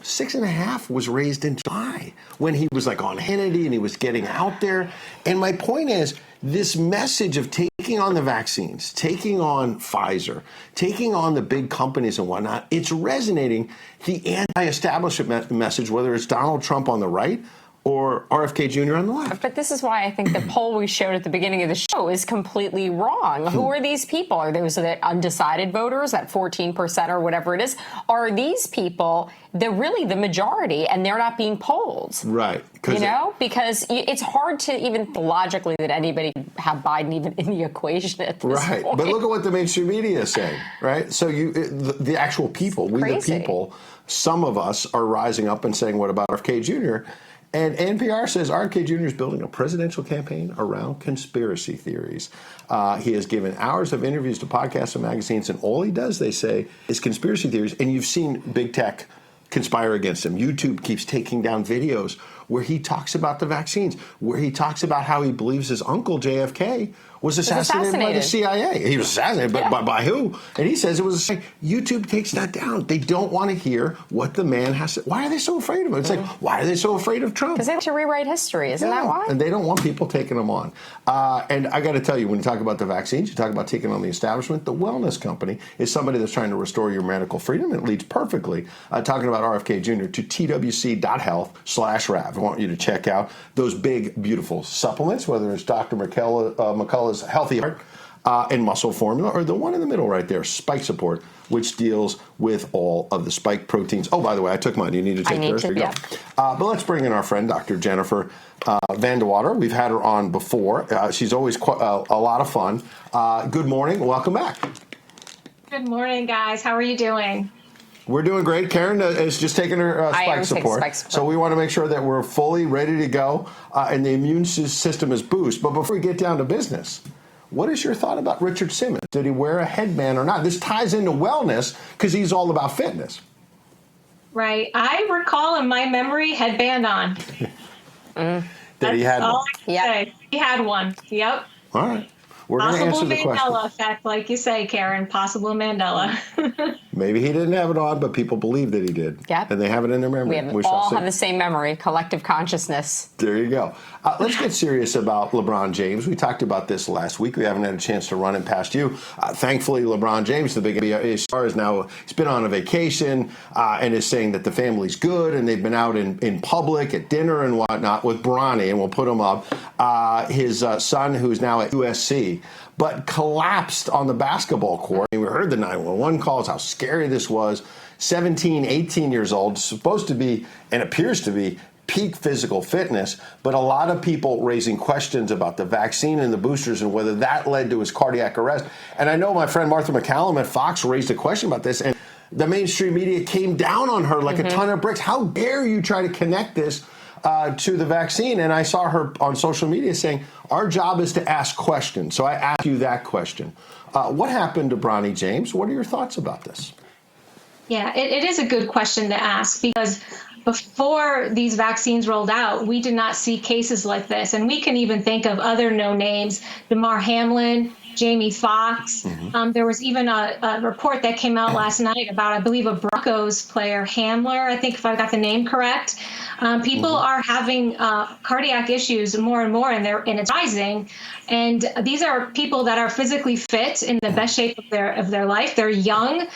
6.5 was raised in July when he was like on Hannity and he was getting out there. And my point is, this message of taking on the vaccines, taking on Pfizer, taking on the big companies and whatnot, it's resonating. The anti-establishment message, whether it's Donald Trump on the right or RFK Jr. on the left. But this is why I think the poll we showed at the beginning of the show is completely wrong. Who are these people? Are those the undecided voters, that 14% or whatever it is? Are these people really the majority, and they're not being polled? Right. Because it's hard to even logically that anybody could have Biden even in the equation at this right. point. But look at what the mainstream media is saying, right? So the actual people, the people, some of us are rising up and saying, what about RFK Jr.? And NPR says RFK Jr. is building a presidential campaign around conspiracy theories. He has given hours of interviews to podcasts and magazines, and all he does, they say, is conspiracy theories. And you've seen big tech conspire against him. YouTube keeps taking down videos where he talks about the vaccines, where he talks about how he believes his uncle JFK was assassinated by the CIA. He was assassinated, but by who? And he says it was YouTube takes that down. They don't want to hear what the man has to. Why are they so afraid of him? It's like, why are they so afraid of Trump? Because they have to rewrite history. Isn't that why? And they don't want people taking them on. And I got to tell you, when you talk about the vaccines, you talk about taking on the establishment. The wellness company is somebody that's trying to restore your medical freedom. It leads perfectly, talking about RFK Jr., to twc.health/RAV. I want you to check out those big, beautiful supplements, whether it's Dr. McCullough's Healthy Heart and Muscle Formula, or the one in the middle right there, Spike Support, which deals with all of the spike proteins. Oh, by the way, I took mine. You need to take yours? There you go. But let's bring in our friend, Dr. Jennifer Van de Water. We've had her on before. She's always a lot of fun. Good morning. Welcome back. Good morning, guys. How are you doing? We're doing great. Karyn is just taking her spike support. So we want to make sure that we're fully ready to go and the immune system is boosted. But before we get down to business, what is your thought about Richard Simmons? Did he wear a headband or not? This ties into wellness because he's all about fitness. Right. I recall in my memory headband on. That he had one. Yeah, he had one. Yep. All right. We're going to answer the question. Possible Mandela effect, like you say, Karyn. Possible Mandela. Maybe he didn't have it on, but people believe that he did. Yep. And they have it in their memory. We all have the same memory, collective consciousness. There you go. Let's get serious about LeBron James. We talked about this last week. We haven't had a chance to run it past you. Thankfully, LeBron James, the big NBA star, is now he's been on a vacation and is saying that the family's good and they've been out in public at dinner and whatnot with Bronny, and we'll put him up. His son, who's now at USC, but collapsed on the basketball court. We heard the 911 calls, how scary this was. 17, 18 years old, supposed to be and appears to be peak physical fitness, but a lot of people raising questions about the vaccine and the boosters and whether that led to his cardiac arrest. And I know my friend Martha McCallum at Fox raised a question about this, and the mainstream media came down on her like a ton of bricks. How dare you try to connect this to the vaccine? And I saw her on social media saying, our job is to ask questions. So I ask you that question. What happened to Bronny James? What are your thoughts about this? Yeah, it is a good question to ask, because before these vaccines rolled out, we did not see cases like this. And we can even think of other no names, Damar Hamlin, Jamie Foxx. There was even a report that came out last night about, I believe, a Broncos player, Hamler, I think, if I got the name correct. People are having cardiac issues more and more, and it's rising. And these are people that are physically fit, in the best shape of their life. They're young.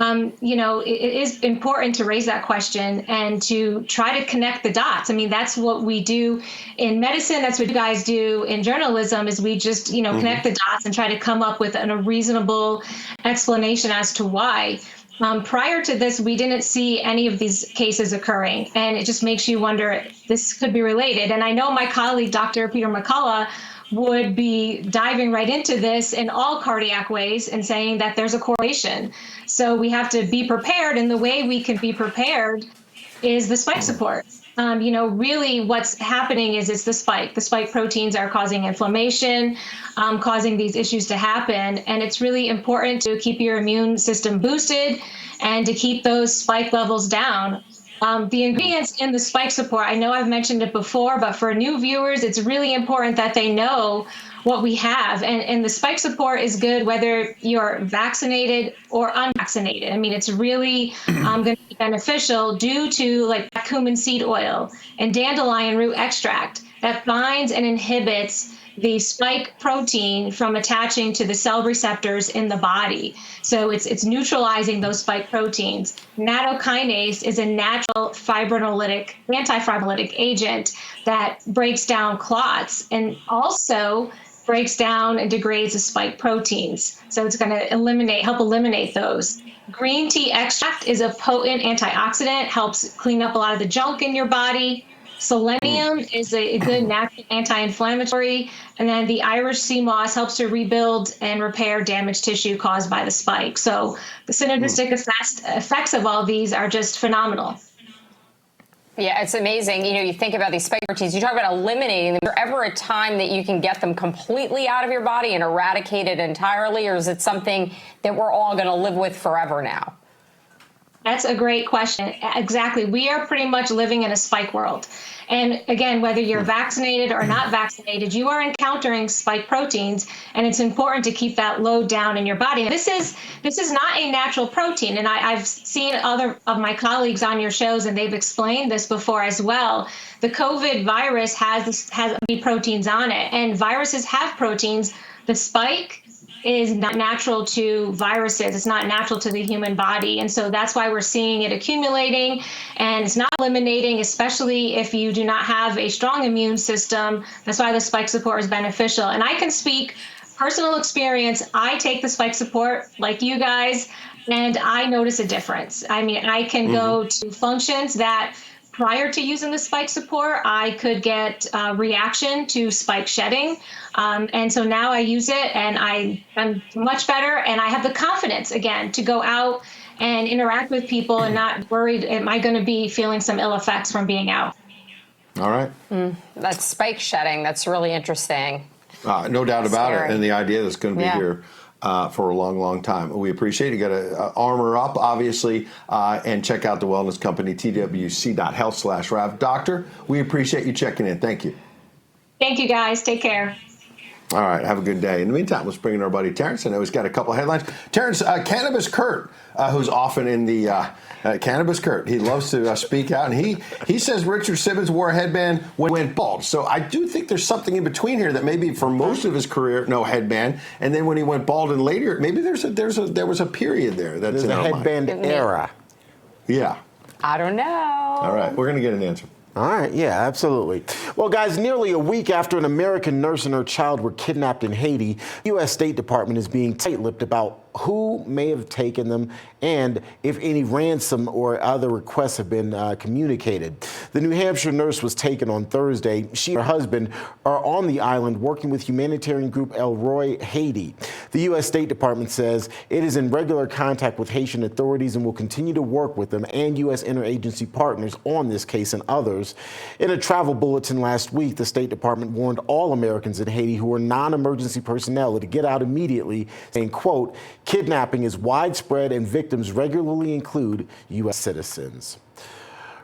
It is important to raise that question and to try to connect the dots. I mean, that's what we do in medicine. That's what you guys do in journalism, is we just, connect the dots and try to come up with a reasonable explanation as to why. Prior to this, we didn't see any of these cases occurring, and it just makes you wonder if this could be related. And I know my colleague, Dr. Peter McCullough, would be diving right into this in all cardiac ways and saying that there's a correlation. So we have to be prepared, and the way we can be prepared is the spike support. Really what's happening is it's the spike. The spike proteins are causing inflammation, causing these issues to happen. And it's really important to keep your immune system boosted and to keep those spike levels down. The ingredients in the spike support, I know I've mentioned it before, but for new viewers, it's really important that they know what we have. And the spike support is good whether you're vaccinated or unvaccinated. I mean, it's really going to be beneficial due to cumin seed oil and dandelion root extract that binds and inhibits the spike protein from attaching to the cell receptors in the body. So it's neutralizing those spike proteins. Nattokinase is a natural anti-fibrinolytic agent that breaks down clots and also breaks down and degrades the spike proteins. So it's going to help eliminate those. Green tea extract is a potent antioxidant, helps clean up a lot of the junk in your body. Selenium is a good natural anti-inflammatory. And then the Irish sea moss helps to rebuild and repair damaged tissue caused by the spike. So the synergistic effects of all these are just phenomenal. Yeah, it's amazing. You know, you think about these spike proteins, you talk about eliminating them. Is there ever a time that you can get them completely out of your body and eradicate it entirely, or is it something that we're all going to live with forever now? That's a great question. Exactly. We are pretty much living in a spike world. And again, whether you're vaccinated or not vaccinated, you are encountering spike proteins, and it's important to keep that load down in your body. This is not a natural protein, and I've seen other of my colleagues on your shows, and they've explained this before as well. The COVID virus has proteins on it, and viruses have proteins. The spike is not natural to viruses. It's not natural to the human body. And so that's why we're seeing it accumulating, and it's not eliminating, especially if you do not have a strong immune system. That's why the spike support is beneficial. And I can speak personal experience. I take the spike support like you guys, and I notice a difference. I mean, I can go to functions that prior to using the spike support, I could get a reaction to spike shedding. And so now I use it, and I'm much better, and I have the confidence again to go out and interact with people and not worried, am I going to be feeling some ill effects from being out? All right. That's spike shedding. That's really interesting. No doubt about it. And the idea that's going to be here for a long, long time. We appreciate it. You got to armor up, obviously, and check out the wellness company, twc.health/Rav. Doctor, we appreciate you checking in. Thank you. Thank you, guys. Take care. All right, have a good day. In the meantime, let's bring in our buddy Terrance. I know he's got a couple headlines. Terrance, Cannabis Kurt, who's often in the Cannabis Kurt, he loves to speak out, and he says Richard Simmons wore a headband when he went bald. So I do think there's something in between here that maybe for most of his career, no headband, and then when he went bald and later, maybe there was a period there. That's there's a headband era. Yeah. I don't know. All right, we're going to get an answer. All right, yeah, absolutely. Well, guys, nearly a week after an American nurse and her child were kidnapped in Haiti, the U.S. State Department is being tight-lipped about who may have taken them and if any ransom or other requests have been communicated. The New Hampshire nurse was taken on Thursday. She and her husband are on the island working with humanitarian group El Roy Haiti. The U.S. State Department says it is in regular contact with Haitian authorities and will continue to work with them and U.S. interagency partners on this case and others. In a travel bulletin last week, the State Department warned all Americans in Haiti who are non-emergency personnel to get out immediately, saying, quote, kidnapping is widespread and victims regularly include U.S. citizens.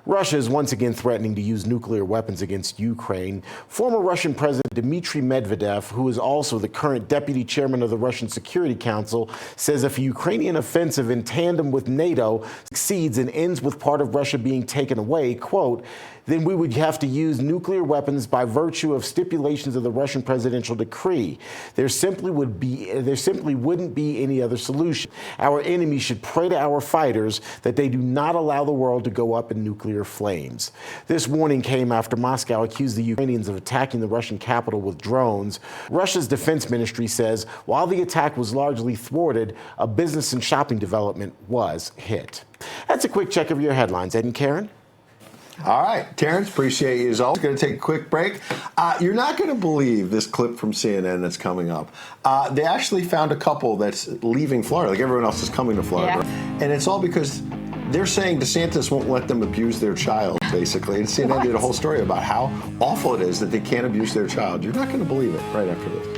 Russia is once again threatening to use nuclear weapons against Ukraine. Former Russian President Dmitry Medvedev, who is also the current deputy chairman of the Russian Security Council, says if a Ukrainian offensive in tandem with NATO succeeds and ends with part of Russia being taken away, quote, then we would have to use nuclear weapons by virtue of stipulations of the Russian presidential decree. There simply wouldn't be any other solution. Our enemies should pray to our fighters that they do not allow the world to go up in nuclear flames. This warning came after Moscow accused the Ukrainians of attacking the Russian capital with drones. Russia's defense ministry says while the attack was largely thwarted, a business and shopping development was hit. That's a quick check of your headlines. Ed and Karyn? All right, Terrance, appreciate you as always. Going to take a quick break. You're not going to believe this clip from CNN that's coming up. They actually found a couple that's leaving Florida, like everyone else is coming to Florida. Yeah. And it's all because they're saying DeSantis won't let them abuse their child, basically. And CNN did a whole story about how awful it is that they can't abuse their child. You're not going to believe it right after this.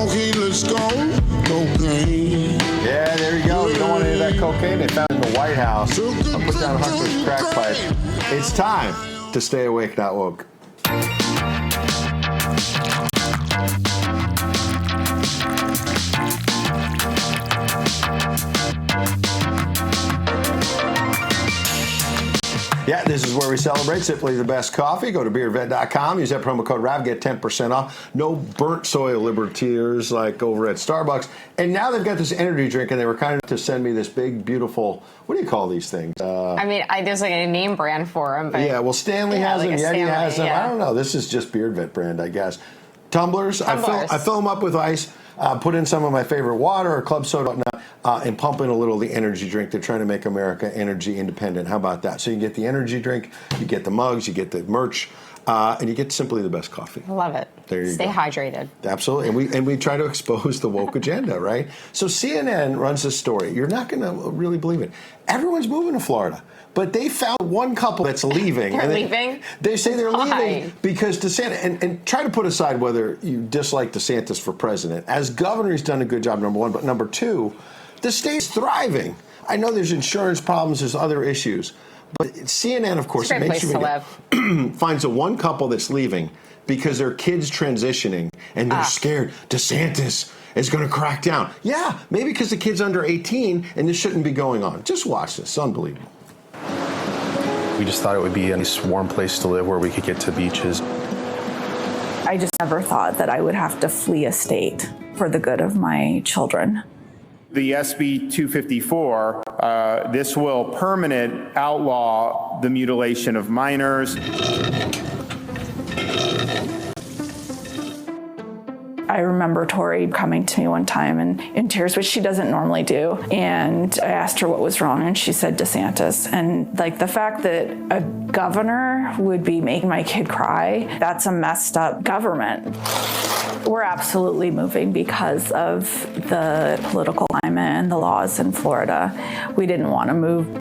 Okay, let's go. Cocaine. Yeah, there you go. You don't want any of that cocaine they found in the White House. I'll put down Hunter's crack pipe. It's time to stay awake, not woke. Yeah, this is where we celebrate simply the best coffee. Go to beervet.com. Use that promo code RAV. Get 10% off. No burnt soil libertiers like over at Starbucks. And now they've got this energy drink, and they were kind enough to send me this big, beautiful, what do you call these things? I mean, there's like a name brand for them. But yeah, well, Stanley has them. Yeti has them. I don't know. This is just BeardVet brand, I guess. Tumblers. I fill them up with ice. Put in some of my favorite water or club soda, whatnot, and pump in a little of the energy drink. They're trying to make America energy independent. How about that? So you get the energy drink, you get the mugs, you get the merch, and you get simply the best coffee. I love it. There you go. Stay hydrated. Absolutely. And we try to expose the woke agenda, right? So CNN runs this story. You're not going to really believe it. Everyone's moving to Florida. But they found one couple that's leaving. They're leaving? They say they're leaving because DeSantis, and try to put aside whether you dislike DeSantis for president. As governor, he's done a good job, number one. But number two, the state's thriving. I know there's insurance problems, there's other issues. But CNN, of course, it's a great place to live. finds the one couple that's leaving because their kid's transitioning and they're scared DeSantis is going to crack down. Yeah, maybe because the kid's under 18 and this shouldn't be going on. Just watch this. It's unbelievable. We just thought it would be a nice, warm place to live where we could get to beaches. I just never thought that I would have to flee a state for the good of my children. The SB 254, this will permanent outlaw the mutilation of minors. I remember Tori coming to me one time and in tears, which she doesn't normally do. And I asked her what was wrong, and she said DeSantis. And like the fact that a governor would be making my kid cry, that's a messed up government. We're absolutely moving because of the political climate and the laws in Florida. We didn't want to move.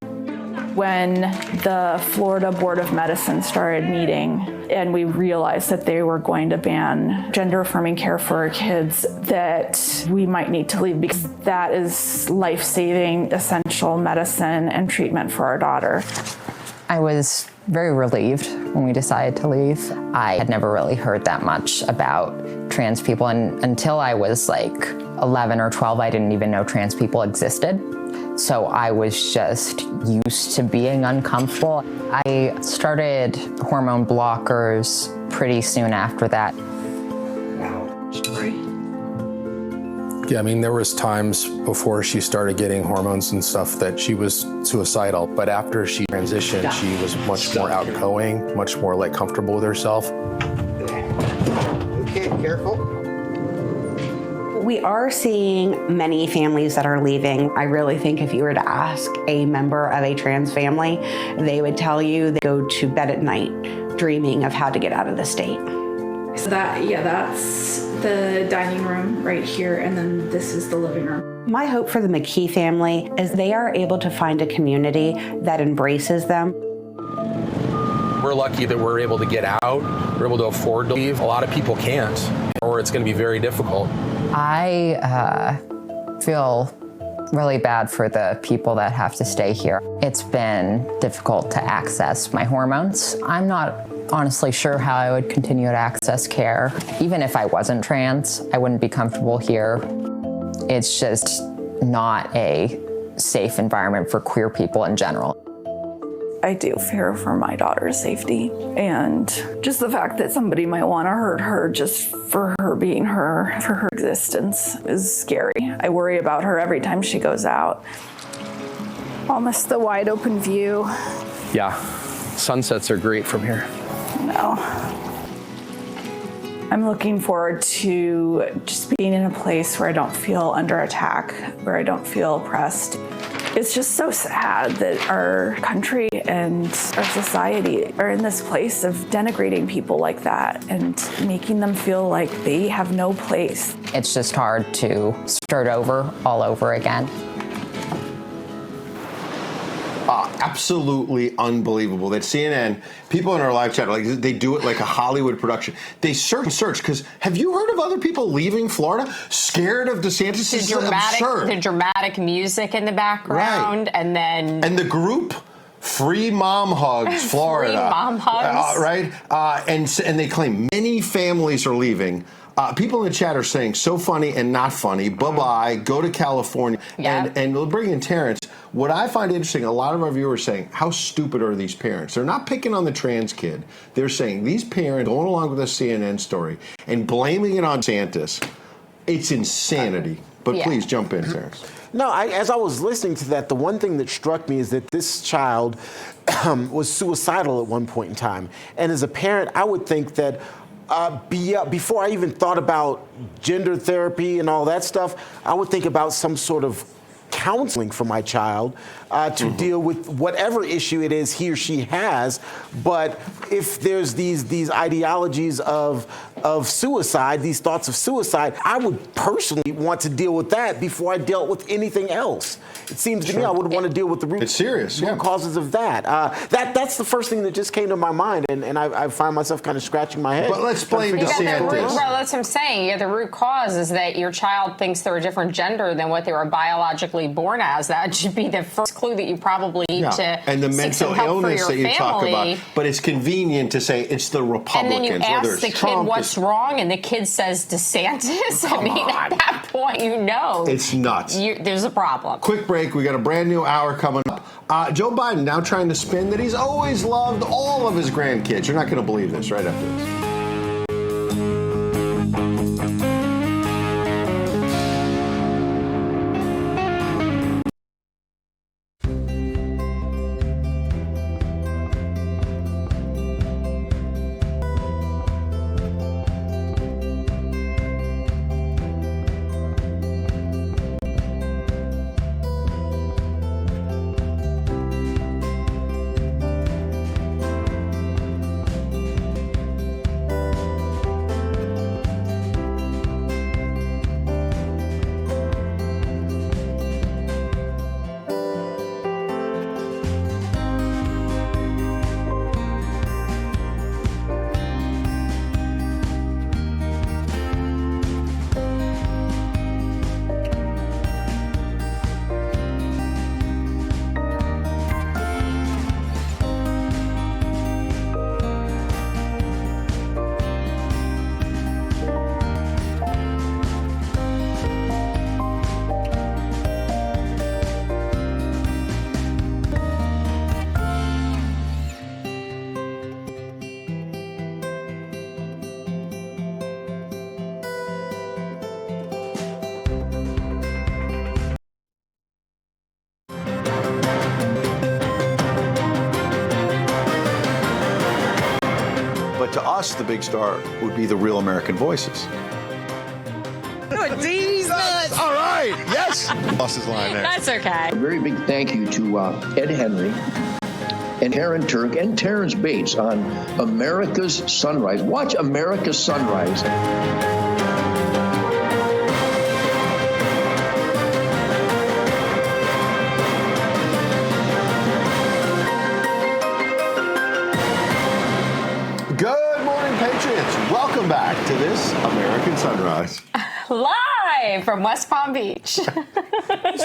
When the Florida Board of Medicine started meeting and we realized that they were going to ban gender-affirming care for our kids, that we might need to leave because that is life-saving, essential medicine and treatment for our daughter. I was very relieved when we decided to leave. I had never really heard that much about trans people, and until I was like 11 or 12, I didn't even know trans people existed. So I was just used to being uncomfortable. I started hormone blockers pretty soon after that. Yeah, I mean, there was times before she started getting hormones and stuff that she was suicidal. But after she transitioned, she was much more outgoing, much more like comfortable with herself. Okay, careful. We are seeing many families that are leaving. I really think if you were to ask a member of a trans family, they would tell you they go to bed at night dreaming of how to get out of the state. So that's the dining room right here, and then this is the living room. My hope for the McKee family is they are able to find a community that embraces them. We're lucky that we're able to get out, we're able to afford to leave. A lot of people can't, or it's going to be very difficult. I feel really bad for the people that have to stay here. It's been difficult to access my hormones. I'm not honestly sure how I would continue to access care. Even if I wasn't trans, I wouldn't be comfortable here. It's just not a safe environment for queer people in general. I do fear for my daughter's safety, and just the fact that somebody might want to hurt her just for her being her, for her existence, is scary. I worry about her every time she goes out. I'll miss the wide open view. Yeah, sunsets are great from here. No. I'm looking forward to just being in a place where I don't feel under attack, where I don't feel oppressed. It's just so sad that our country and our society are in this place of denigrating people like that and making them feel like they have no place. It's just hard to start over all over again. absolutely unbelievable that CNN, people in our live chat, like they do it like a Hollywood production. They search because have you heard of other people leaving Florida scared of DeSantis? This is absurd. The dramatic music in the background, and the group. Free Mom Hugs, Florida. Free Mom Hugs. Right? And they claim many families are leaving. People in the chat are saying, so funny and not funny. Bye-bye. Go to California. Yep. And we'll bring in Terrance. What I find interesting, a lot of our viewers are saying, how stupid are these parents? They're not picking on the trans kid. They're saying these parents going along with the CNN story and blaming it on DeSantis. It's insanity. But please jump in, Terrance. No, as I was listening to that, the one thing that struck me is that this child was suicidal at one point in time. And as a parent, I would think that before I even thought about gender therapy and all that stuff, I would think about some sort of counseling for my child to deal with whatever issue it is he or she has. But if there's these ideologies of suicide, these thoughts of suicide, I would personally want to deal with that before I dealt with anything else. It seems to me I would want to deal with the root causes of that. That's the first thing that just came to my mind, and I find myself kind of scratching my head. But let's blame DeSantis. Well, that's what I'm saying. Yeah, the root cause is that your child thinks they're a different gender than what they were biologically born as. That should be the first clue that you probably need to and the seek mental some help illness for your that you talk family. about. But it's convenient to say it's the Republicans. And then you ask the kid what's wrong, and the kid says DeSantis. I mean, at that point, you know. It's nuts. There's a problem. Quick break. We got a brand new hour coming up. Joe Biden now trying to spin that he's always loved all of his grandkids. You're not going to believe this right after this. To us, the big star would be the Real American Voices. Oh, Jesus! All right, yes. Lost his line there. That's okay. A very big thank you to Ed Henry and Karyn Turk and Terrance Bates on America's Sunrise. Watch America's Sunrise. Good morning, Patriots. Welcome back to this American Sunrise. Live from West Palm Beach.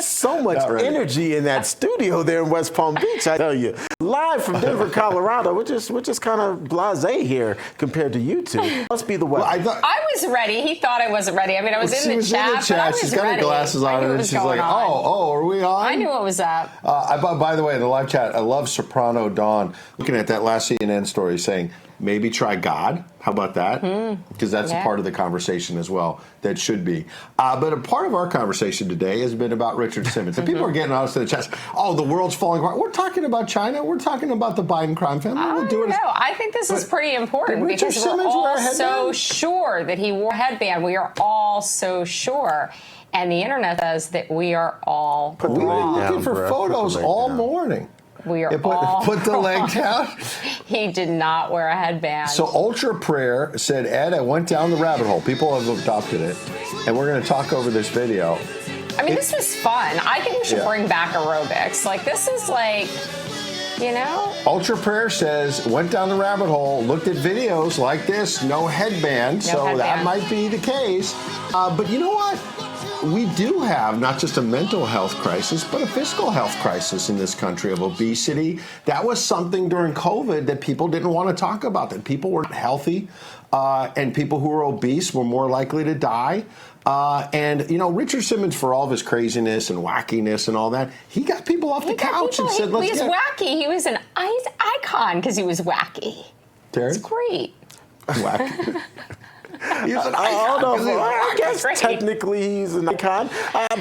So much energy in that studio there in West Palm Beach, I tell you. Live from Denver, Colorado. We're just kind of blasé here compared to you two. Must be the weather. Well, I was ready. He thought I wasn't ready. I mean, I was in the chat, but I was She's got ready. her glasses on, and she's like, oh, are we on? I knew what was up. By the way, in the live chat, I love Soprano Dawn looking at that last CNN story saying, maybe try God. How about that? Because that's a part of the conversation as well. That should be. But a part of our conversation today has been about Richard Simmons. And people are getting honest in the chat. Oh, the world's falling apart. We're talking about China. We're talking about the Biden crime family. I think this is pretty important because we're all so sure that he wore a headband. We are all so sure. And the internet says that we are all wrong. We've been looking for photos all morning. We are all put the leg down. He did not wear a headband. So Ultra Prayer said, Ed, I went down the rabbit hole. People have adopted it. And we're going to talk over this video. I mean, this was fun. I think we should bring back aerobics. Like, this is like, You know? Ultra Prayer says, went down the rabbit hole, looked at videos like this, no headband, that might be the case. But you know what? We do have not just a mental health crisis, but a physical health crisis in this country of obesity. That was something during COVID that people didn't want to talk about, that people were healthy, and people who were obese were more likely to die. And, you know, Richard Simmons, for all of his craziness and wackiness and all that, he got people off the couch and said, let's get... He was wacky. He was an icon because he was wacky. Terry? It's great. Wacky. He's an icon. I guess technically he's an icon.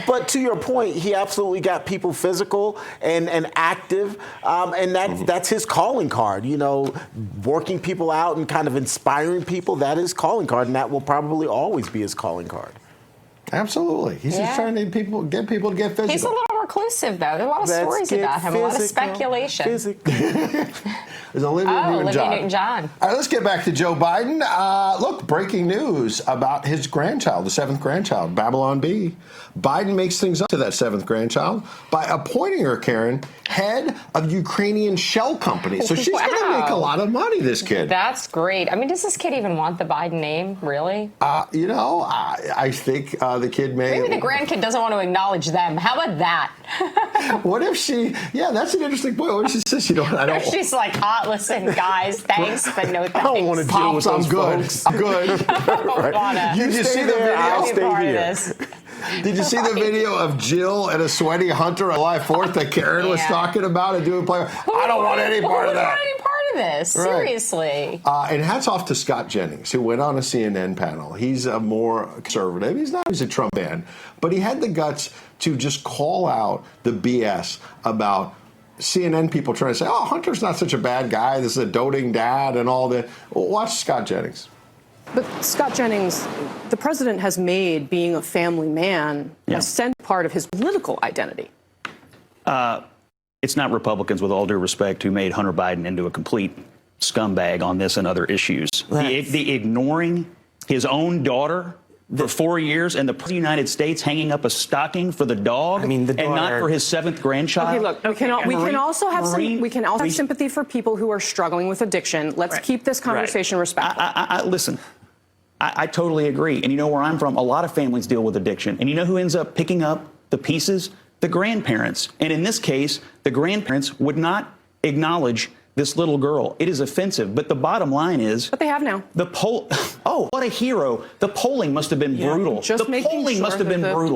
But to your point, he absolutely got people physical and active. And that's his calling card. You know, working people out and kind of inspiring people, that is calling card. And that will probably always be his calling card. Absolutely. He's just trying to get people to get physical. He's a little reclusive, though. There are a lot of stories about him, a lot of speculation. There's Olivia Newton-John. All right, let's get back to Joe Biden. Look, breaking news about his grandchild, the 7th grandchild, Babylon B. Biden makes things up to that 7th grandchild by appointing her, Karyn, head of Ukrainian shell company. So she's going to make a lot of money, this kid. That's great. I mean, does this kid even want the Biden name, really? You know, I think the kid may. Maybe the grandkid doesn't want to acknowledge them. How about that? What if she, that's an interesting point. What if she says, you know what, I don't. She's like, listen, guys, thanks, but no thanks. I don't want to deal with those folks. I'm good. Did you see the video? I'll stay here. Did you see the video of Jill and a sweaty Hunter on July 4th that Karyn was talking about and doing play? I don't want any part of that. I don't want any part of this. Seriously. And hats off to Scott Jennings, who went on a CNN panel. He's a more conservative. He's a Trump fan, but he had the guts to just call out the BS about CNN people trying to say, oh, Hunter's not such a bad guy. This is a doting dad and all that. Well, watch Scott Jennings. But Scott Jennings, the president has made being a family man a central part of his political identity. It's not Republicans, with all due respect, who made Hunter Biden into a complete scumbag on this and other issues. The ignoring his own daughter for 4 years, and the President of the United States hanging up a stocking for the dog, and not for his 7th grandchild. Okay, look, we can also have sympathy for people who are struggling with addiction. Let's keep this conversation respectful. Listen, I totally agree. And you know where I'm from, a lot of families deal with addiction. And you know who ends up picking up the pieces? The grandparents. And in this case, the grandparents would not acknowledge this little girl. It is offensive. But the bottom line is... But they have now. Oh, what a hero. The polling must have been brutal. The polling must have been brutal.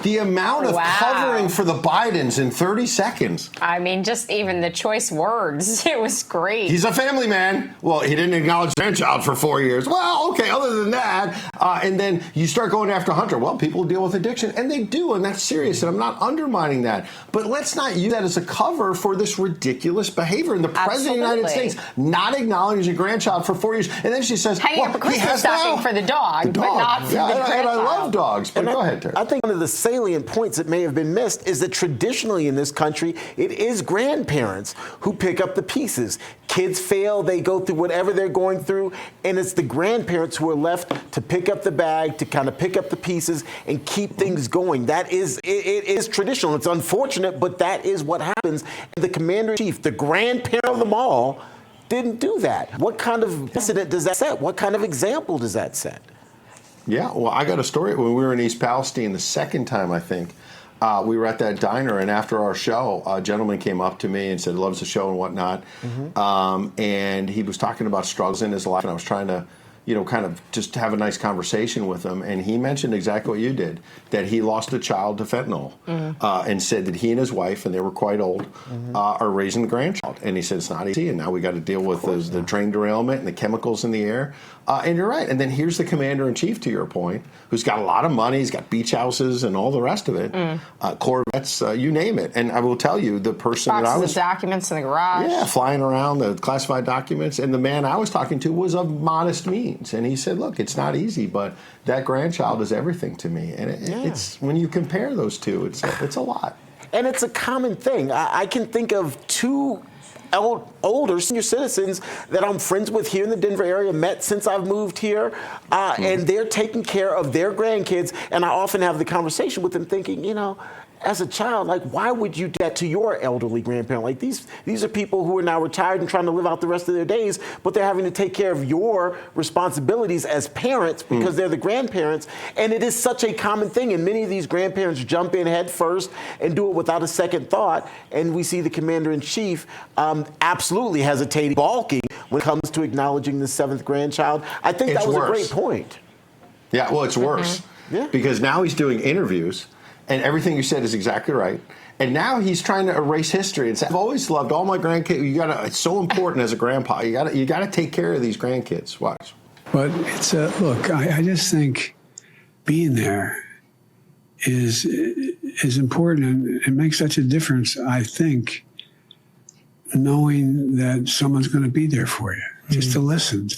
The amount of covering for the Bidens in 30 seconds. I mean, just even the choice words. It was great. He's a family man. Well, he didn't acknowledge grandchild for 4 years. Well, okay, other than that. And then you start going after Hunter. Well, people deal with addiction, and they do, and that's serious, and I'm not undermining that. But let's not use that as a cover for this ridiculous behavior. And the President of the United States not acknowledging a grandchild for 4 years. And then she says, hanging up a Christmas stocking for the dog, but not for the grandchild. And I love dogs, but go ahead, Terry. I think one of the salient points that may have been missed is that traditionally in this country, it is grandparents who pick up the pieces. Kids fail, they go through whatever they're going through, and it's the grandparents who are left to pick up the bag, to kind of pick up the pieces and keep things going. That is, it is traditional. It's unfortunate, but that is what happens. And the commander-in-chief, the grandparent of them all, didn't do that. What kind of precedent does that set? What kind of example does that set? Yeah, well, I got a story. When we were in East Palestine the second time, I think, we were at that diner, and after our show, a gentleman came up to me and said, loves the show and whatnot. And he was talking about struggles in his life, and I was trying to, kind of just have a nice conversation with him. And he mentioned exactly what you did, that he lost a child to fentanyl, and said that he and his wife, and they were quite old, are raising the grandchild. And he said, it's not easy, and now we got to deal with the train derailment and the chemicals in the air. And you're right. And then here's the commander-in-chief, to your point, who's got a lot of money. He's got beach houses and all the rest of it, Corvettes, you name it. And I will tell you, the person that I was... Boxes of documents in the garage. Yeah, flying around, the classified documents. And the man I was talking to was of modest means. And he said, look, it's not easy, but that grandchild is everything to me. And it's when you compare those two, it's a lot. And it's a common thing. I can think of two older senior citizens that I'm friends with here in the Denver area, met since I've moved here, and they're taking care of their grandkids. And I often have the conversation with them thinking, as a child, like, why would you do that to your elderly grandparent? Like, these are people who are now retired and trying to live out the rest of their days, but they're having to take care of your responsibilities as parents because they're the grandparents. And it is such a common thing. And many of these grandparents jump in head first and do it without a second thought. And we see the commander-in-chief absolutely hesitating, balking when it comes to acknowledging the 7th grandchild. I think that was a great point. Yeah, well, it's worse. Yeah. Because now he's doing interviews, and everything you said is exactly right. And now he's trying to erase history and say, I've always loved all my grandkids. It's so important as a grandpa. You gotta take care of these grandkids. Watch. But it's look, I just think being there is important, and it makes such a difference, I think, knowing that someone's going to be there for you, just to listen,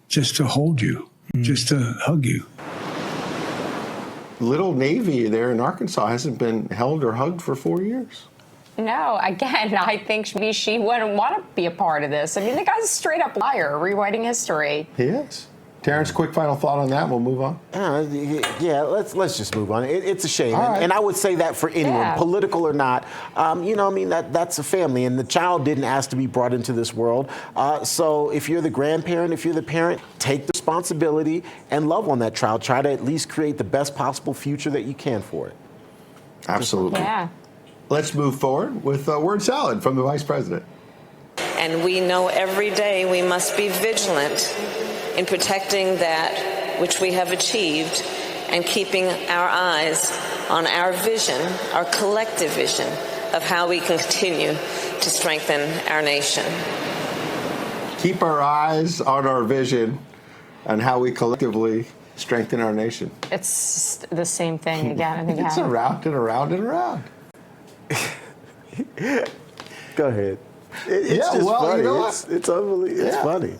just to hold you, just to hug you. Little Navy there in Arkansas hasn't been held or hugged for 4 years. No, again, I think maybe she wouldn't want to be a part of this. I mean, the guy's a straight-up liar, rewriting history. He is. Terrance, quick final thought on that, and we'll move on. Yeah, let's just move on. It's a shame, All right. and I would say that for anyone, political or not. That's a family, and the child didn't ask to be brought into this world. So if you're the grandparent, if you're the parent, take the responsibility and love on that child. Try to at least create the best possible future that you can for it. Absolutely. Yeah. Let's move forward with word salad from the Vice President. And we know every day we must be vigilant in protecting that which we have achieved and keeping our eyes on our vision, our collective vision of how we continue to strengthen our nation. Keep our eyes on our vision and how we collectively strengthen our nation. It's the same thing again and again. It's around and around and around. Go ahead. It's just funny. You know what? It's unbelievable. It's funny.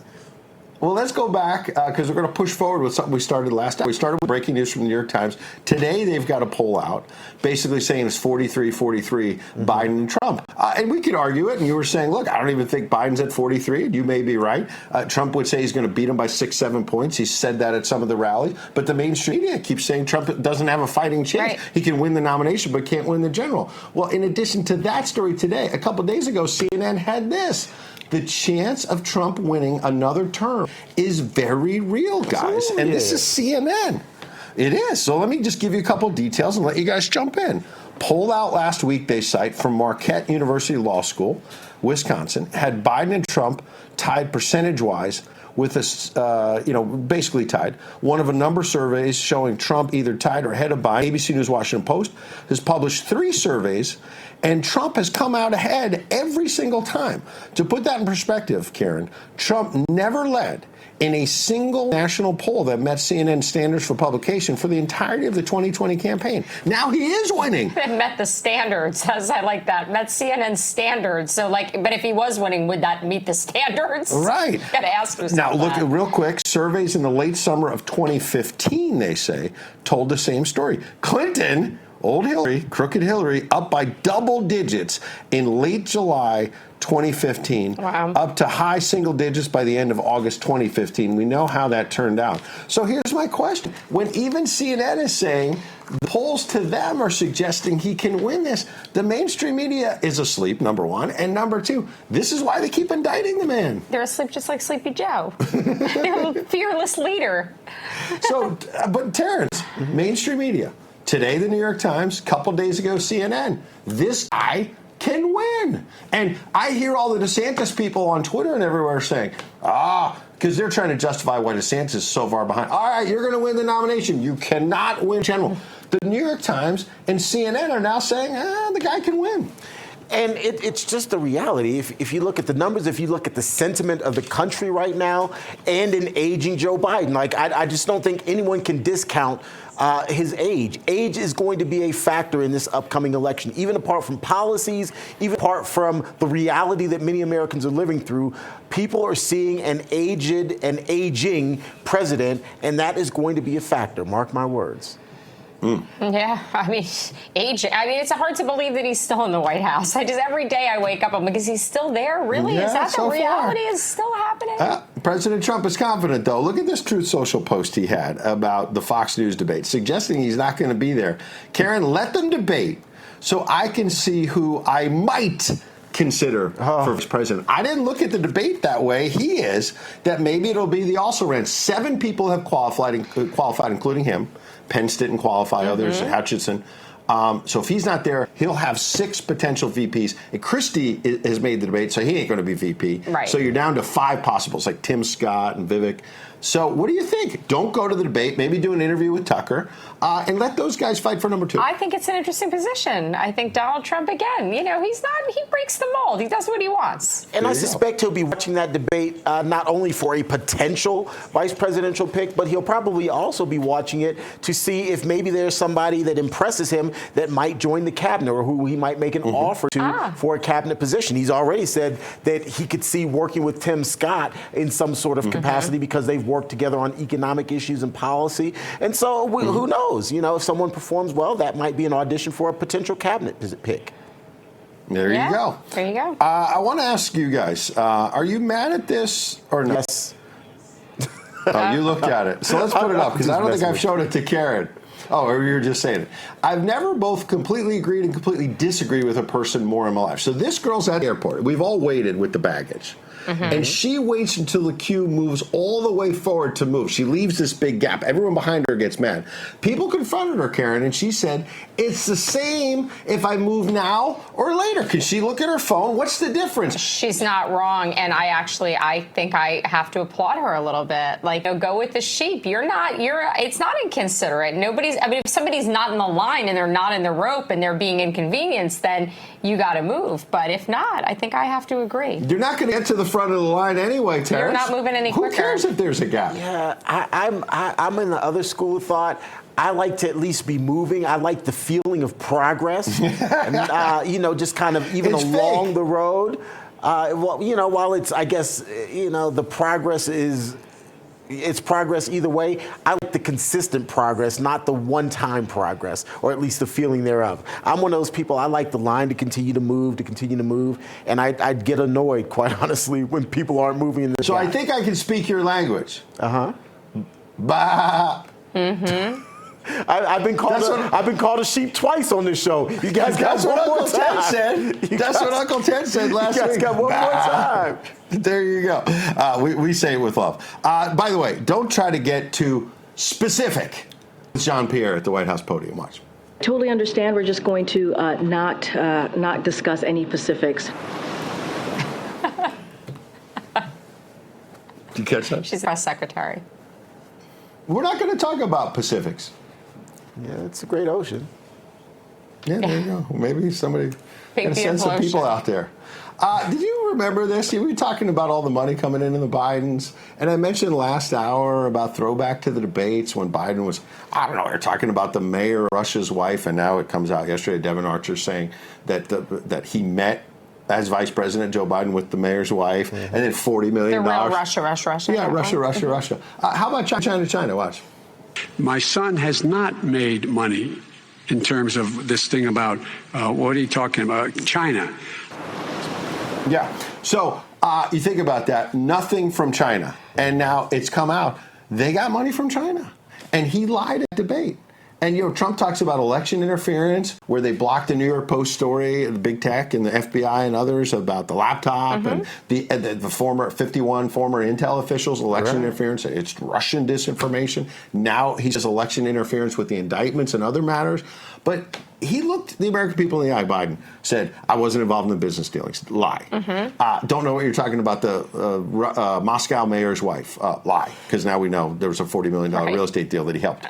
Well, let's go back because we're going to push forward with something we started last time. We started with breaking news from the New York Times. Today, they've got a poll out basically saying it's 43-43 Biden and Trump. And we could argue it. And you were saying, look, I don't even think Biden's at 43. And you may be right. Trump would say he's going to beat him by 6-7 points. He said that at some of the rallies. But the mainstream media keeps saying Trump doesn't have a fighting chance. Right. He can win the nomination but can't win the general. Well, in addition to that story today, a couple days ago, CNN had this. The chance of Trump winning another term is very real, guys. And this is CNN. It is. So let me just give you a couple details and let you guys jump in. Poll out last weekday site from Marquette University Law School, Wisconsin, had Biden and Trump tied percentage-wise with basically tied. One of a number of surveys showing Trump either tied or ahead of Biden. ABC News Washington Post has published 3 surveys, and Trump has come out ahead every single time. To put that in perspective, Karyn, Trump never led in a single national poll that met CNN standards for publication for the entirety of the 2020 campaign. Now he is winning. It met the standards. I like that. Met CNN standards. So, but if he was winning, would that meet the standards? Right. Got to ask yourself Now, look, that. real quick, surveys in the late summer of 2015, they say, told the same story. Clinton, old Hillary, crooked Hillary, up by double digits in late July 2015, up to high single digits by the end of August 2015. We know how that turned out. So here's my question. When even CNN is saying the polls to them are suggesting he can win this, the mainstream media is asleep, number one. And number two, this is why they keep indicting the man. They're asleep just like Sleepy Joe. They're a fearless leader. But Terrance, mainstream media, today the New York Times, couple days ago CNN, this guy can win. And I hear all the DeSantis people on Twitter and everywhere saying, because they're trying to justify why DeSantis is so far behind. All right, you're going to win the nomination. You cannot win general. The New York Times and CNN are now saying, the guy can win. And it's just the reality. If you look at the numbers, if you look at the sentiment of the country right now, and an aging Joe Biden, I just don't think anyone can discount his age. Age is going to be a factor in this upcoming election, even apart from policies, even apart from the reality that many Americans are living through. People are seeing an aged and aging president, and that is going to be a factor. Mark my words. Yeah, aging. It's hard to believe that he's still in the White House. Every day I wake up, I'm like, is he still there? Really? Yeah, is that so the reality? far. Is still happening? President Trump is confident, though. Look at this Truth Social post he had about the Fox News debate, suggesting he's not going to be there. Karyn, let them debate. So I can see who I might consider for vice president. I didn't look at the debate that way. He is that maybe it'll be the also ran. 7 people have qualified, including him. Pence didn't qualify. Others, Hutchinson. So if he's not there, he'll have 6 potential VPs. And Christie has made the debate, so he ain't going to be VP. Right. So you're down to 5 possibles, like Tim Scott and Vivek. So what do you think? Don't go to the debate. Maybe do an interview with Tucker and let those guys fight for number 2. I think it's an interesting position. I think Donald Trump, again, he breaks the mold. He does what he wants. And I suspect he'll be watching that debate not only for a potential vice presidential pick, but he'll probably also be watching it to see if maybe there's somebody that impresses him that might join the cabinet or who he might make an offer to for a cabinet position. He's already said that he could see working with Tim Scott in some sort of capacity because they've worked together on economic issues and policy. And so who knows? If someone performs well, that might be an audition for a potential cabinet pick. There you go. There you go. I want to ask you guys, are you mad at this or not? Yes. Oh, you looked at it. So let's put it up, because I don't think I've shown it to Karyn. Oh, or you were just saying it. I've never both completely agreed and completely disagreed with a person more in my life. So this girl's at the airport. We've all waited with the baggage. And she waits until the queue moves all the way forward to move. She leaves this big gap. Everyone behind her gets mad. People confronted her, Karyn, and she said, it's the same if I move now or later. Could she look at her phone? What's the difference? She's not wrong, and I think I have to applaud her a little bit. Like, go with the sheep. It's not inconsiderate. If somebody's not in the line and they're not in the rope and they're being inconvenienced, then you got to move. But if not, I think I have to agree. You're not going to get to the front of the line anyway, Terrance. You're not moving any quicker. Who cares if there's a gap? Yeah, I'm in the other school of thought. I like to at least be moving. I like the feeling of progress, and, just kind of even along the road. While it's, I guess, the progress is. It's progress either way. I like the consistent progress, not the one-time progress, or at least the feeling thereof. I'm one of those people, I like the line to continue to move, and I'd get annoyed, quite honestly, when people aren't moving in the So gap. I think I can speak your language. Uh-huh. Bah. I've been called a sheep twice on this show. You guys got one more time. That's what Uncle Ted said last week. You guys got one more time. There you go. We say it with love. By the way, don't try to get too specific with Jean-Pierre at the White House podium. Watch. Totally understand. We're just going to not discuss any specifics. Did you catch that? She's press secretary. We're not going to talk about Pacifics. Yeah, it's a great ocean. Yeah, there you go. Maybe somebody Big, can send some people out there. Did you remember this? We were talking about all the money coming into the Bidens, and I mentioned last hour about throwback to the debates when Biden was, I don't know, they're talking about the mayor, Russia's wife, and now it comes out yesterday, Devin Archer saying that he met as vice president Joe Biden with the mayor's wife, and then $40 million. The real Russia. Yeah, Russia. How about China? Watch. My son has not made money in terms of this thing about, what are you talking about, China? Yeah. So you think about that, nothing from China. And now it's come out, they got money from China. And he lied at debate. And, Trump talks about election interference, where they blocked the New York Post story, the big tech and the FBI and others about the laptop and the former 51 former Intel officials, election interference. It's Russian disinformation. Now he says election interference with the indictments and other matters. But he looked the American people in the eye, Biden, said, I wasn't involved in the business dealings. Lie. Don't know what you're talking about, the Moscow mayor's wife. Lie. Because now we know there was a $40 million real estate deal that he helped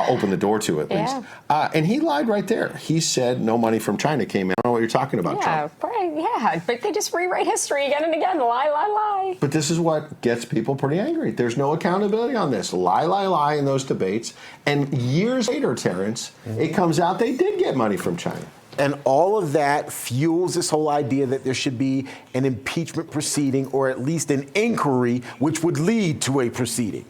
open the door to, at least. And he lied right there. He said no money from China came in. I don't know what you're talking about, Trump. But they just rewrite history again and again. Lie. But this is what gets people pretty angry. There's no accountability on this. Lie in those debates. And years later, Terrance, it comes out they did get money from China. And all of that fuels this whole idea that there should be an impeachment proceeding, or at least an inquiry, which would lead to a proceeding.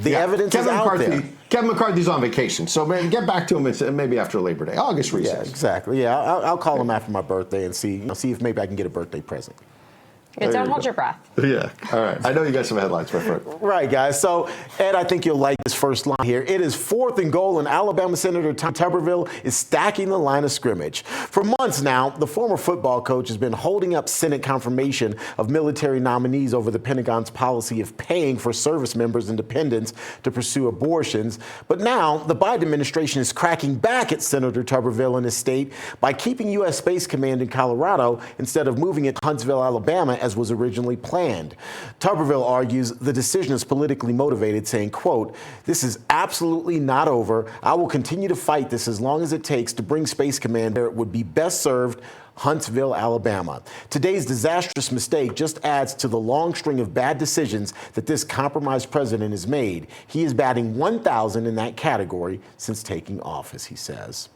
The evidence is out there. Kevin McCarthy's on vacation, so man, get back to him maybe after Labor Day, August recess. Yeah, exactly. Yeah, I'll call him after my birthday and see if maybe I can get a birthday present. Don't hold your breath. Yeah. All right. I know you got some headlines, my friend. Right, guys. So, Ed, I think you'll like this first line here. It is 4th and goal, and Alabama Senator Tom Tuberville is stacking the line of scrimmage. For months now, the former football coach has been holding up Senate confirmation of military nominees over the Pentagon's policy of paying for service members and dependents to pursue abortions. But now, the Biden administration is cracking back at Senator Tuberville and his state by keeping U.S. Space Command in Colorado instead of moving it to Huntsville, Alabama, as was originally planned. Tuberville argues the decision is politically motivated, saying, quote, "This is absolutely not over. I will continue to fight this as long as it takes to bring Space Command where it would be best served, Huntsville, Alabama." Today's disastrous mistake just adds to the long string of bad decisions that this compromised president has made. He is batting 1,000 in that category since taking office, he says.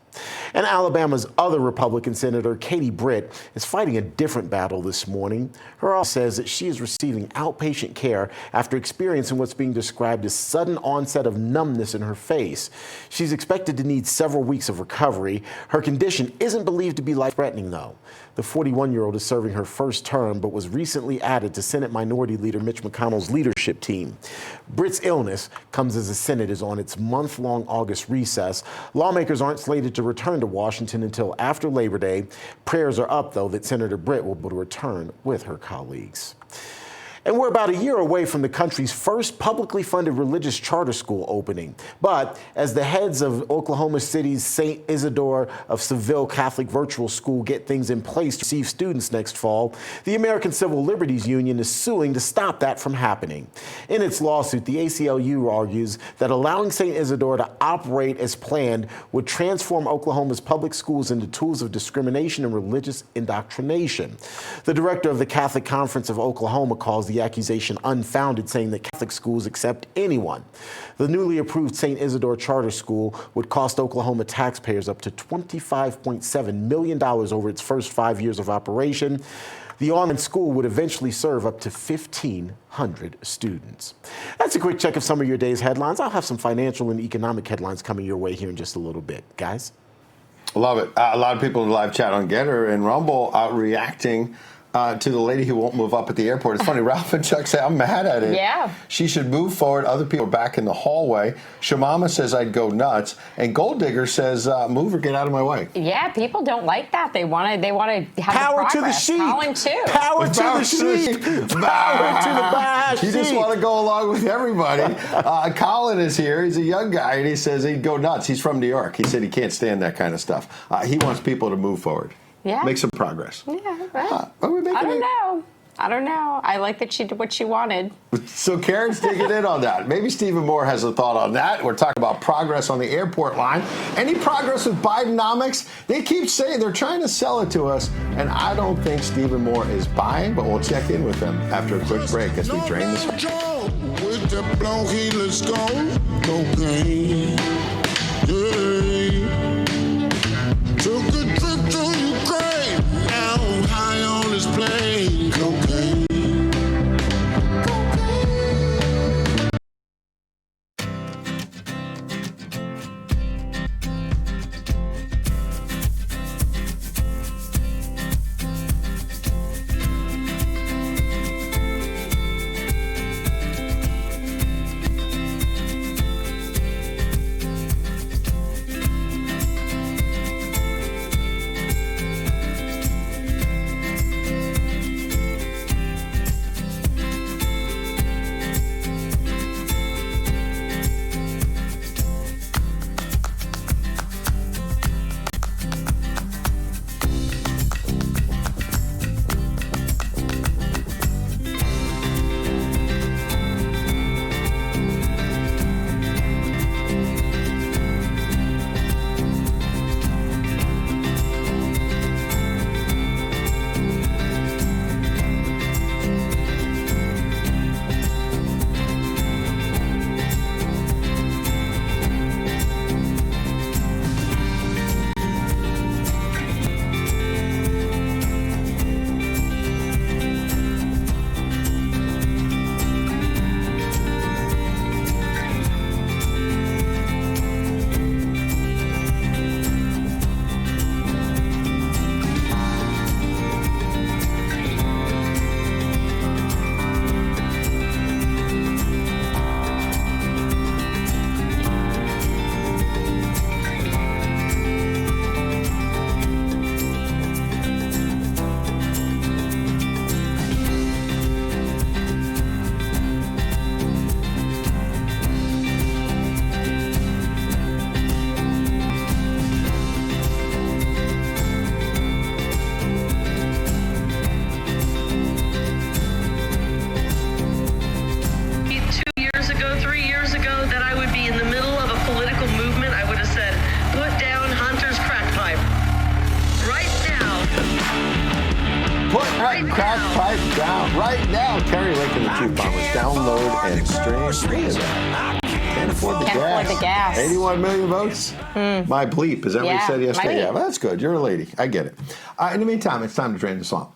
And Alabama's other Republican Senator, Katie Britt, is fighting a different battle this morning. Her office says that she is receiving outpatient care after experiencing what's being described as sudden onset of numbness in her face. She's expected to need several weeks of recovery. Her condition isn't believed to be life-threatening, though. The 41-year-old is serving her first term, but was recently added to Senate Minority Leader Mitch McConnell's leadership team. Britt's illness comes as the Senate is on its month-long August recess. Lawmakers aren't slated to return to Washington until after Labor Day. Prayers are up, though, that Senator Britt will be able to return with her colleagues. And we're about a year away from the country's first publicly funded religious charter school opening. But as the heads of Oklahoma City's St. Isidore of Seville Catholic Virtual School get things in place to receive students next fall, the American Civil Liberties Union is suing to stop that from happening. In its lawsuit, the ACLU argues that allowing St. Isidore to operate as planned would transform Oklahoma's public schools into tools of discrimination and religious indoctrination. The director of the Catholic Conference of Oklahoma calls the accusation unfounded, saying that Catholic schools accept anyone. The newly approved St. Isidore Charter School would cost Oklahoma taxpayers up to $25.7 million over its first 5 years of operation. The online school would eventually serve up to 1,500 students. That's a quick check of some of your day's headlines. I'll have some financial and economic headlines coming your way here in just a little bit. Guys? Love it. A lot of people in the live chat on Getter and Rumble reacting to the lady who won't move up at the airport. It's funny, Ralph and Chuck say, I'm mad at it. Yeah. She should move forward. Other people are back in the hallway. Shamama says I'd go nuts. And Gold Digger says, move or get out of my way. Yeah, people don't like that. They want to have Power the to the progress. sheep. Colin, too. Power to the sheep. Power to the bash. You just want to go along with everybody. Colin is here. He's a young guy, and he says he'd go nuts. He's from New York. He said he can't stand that kind of stuff. He wants people to move forward. Yeah. Make some progress. Yeah, right. I don't know. I like that she did what she wanted. So Karen's digging in on that. Maybe Stephen Moore has a thought on that. We're talking about progress on the airport line. Any progress with Bidenomics? They keep saying they're trying to sell it to us, and I don't think Stephen Moore is buying, but we'll check in with them after a quick break as we drain this. With the blow, let's go. No pain. Took a trip to Ukraine. Now I'm high on this plane. Cocaine. Truth Bombers. Download and stream. Look at that. Can't afford the gas. 81 million votes? My bleep. Is that what you said yesterday? Yeah, well, that's good. You're a lady. I get it. In the meantime, it's time to drain the swamp.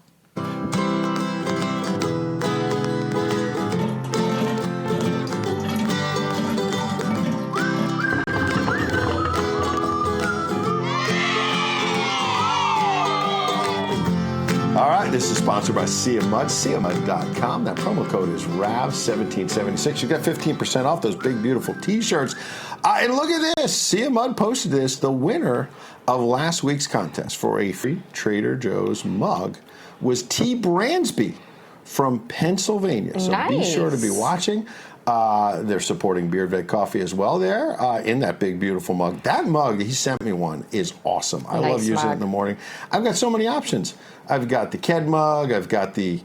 All right, this is sponsored by Sia Mud, siamud.com. That promo code is RAV1776. You got 15% off those big, beautiful T-shirts. And look at this. Sia Mud posted this. The winner of last week's contest for a free Trader Joe's mug was T. Bransby from Pennsylvania. So be sure to be watching. They're supporting Beard Vet Coffee as well there in that big, beautiful mug. That mug, he sent me one, is awesome. I love using it in the morning. I've got so many options. I've got the Ked mug. I've got the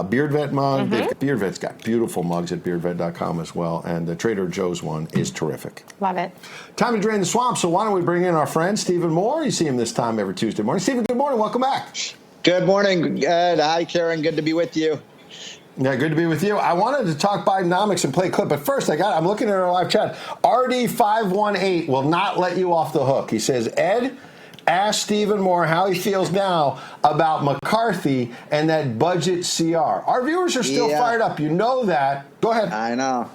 Beard Vet mug. Beard Vet's got beautiful mugs at beardvet.com as well. And the Trader Joe's one is terrific. Love it. Time to drain the swamp. So why don't we bring in our friend, Stephen Moore. You see him this time every Tuesday morning. Stephen, good morning. Welcome back. Good morning, Ed. Hi, Karen. Good to be with you. Yeah, good to be with you. I wanted to talk Bidenomics and play a clip, but first I'm looking at our live chat. RD518 will not let you off the hook. He says, Ed, ask Stephen Moore how he feels now about McCarthy and that budget CR. Our viewers are still fired up. You know that. Go ahead. I know.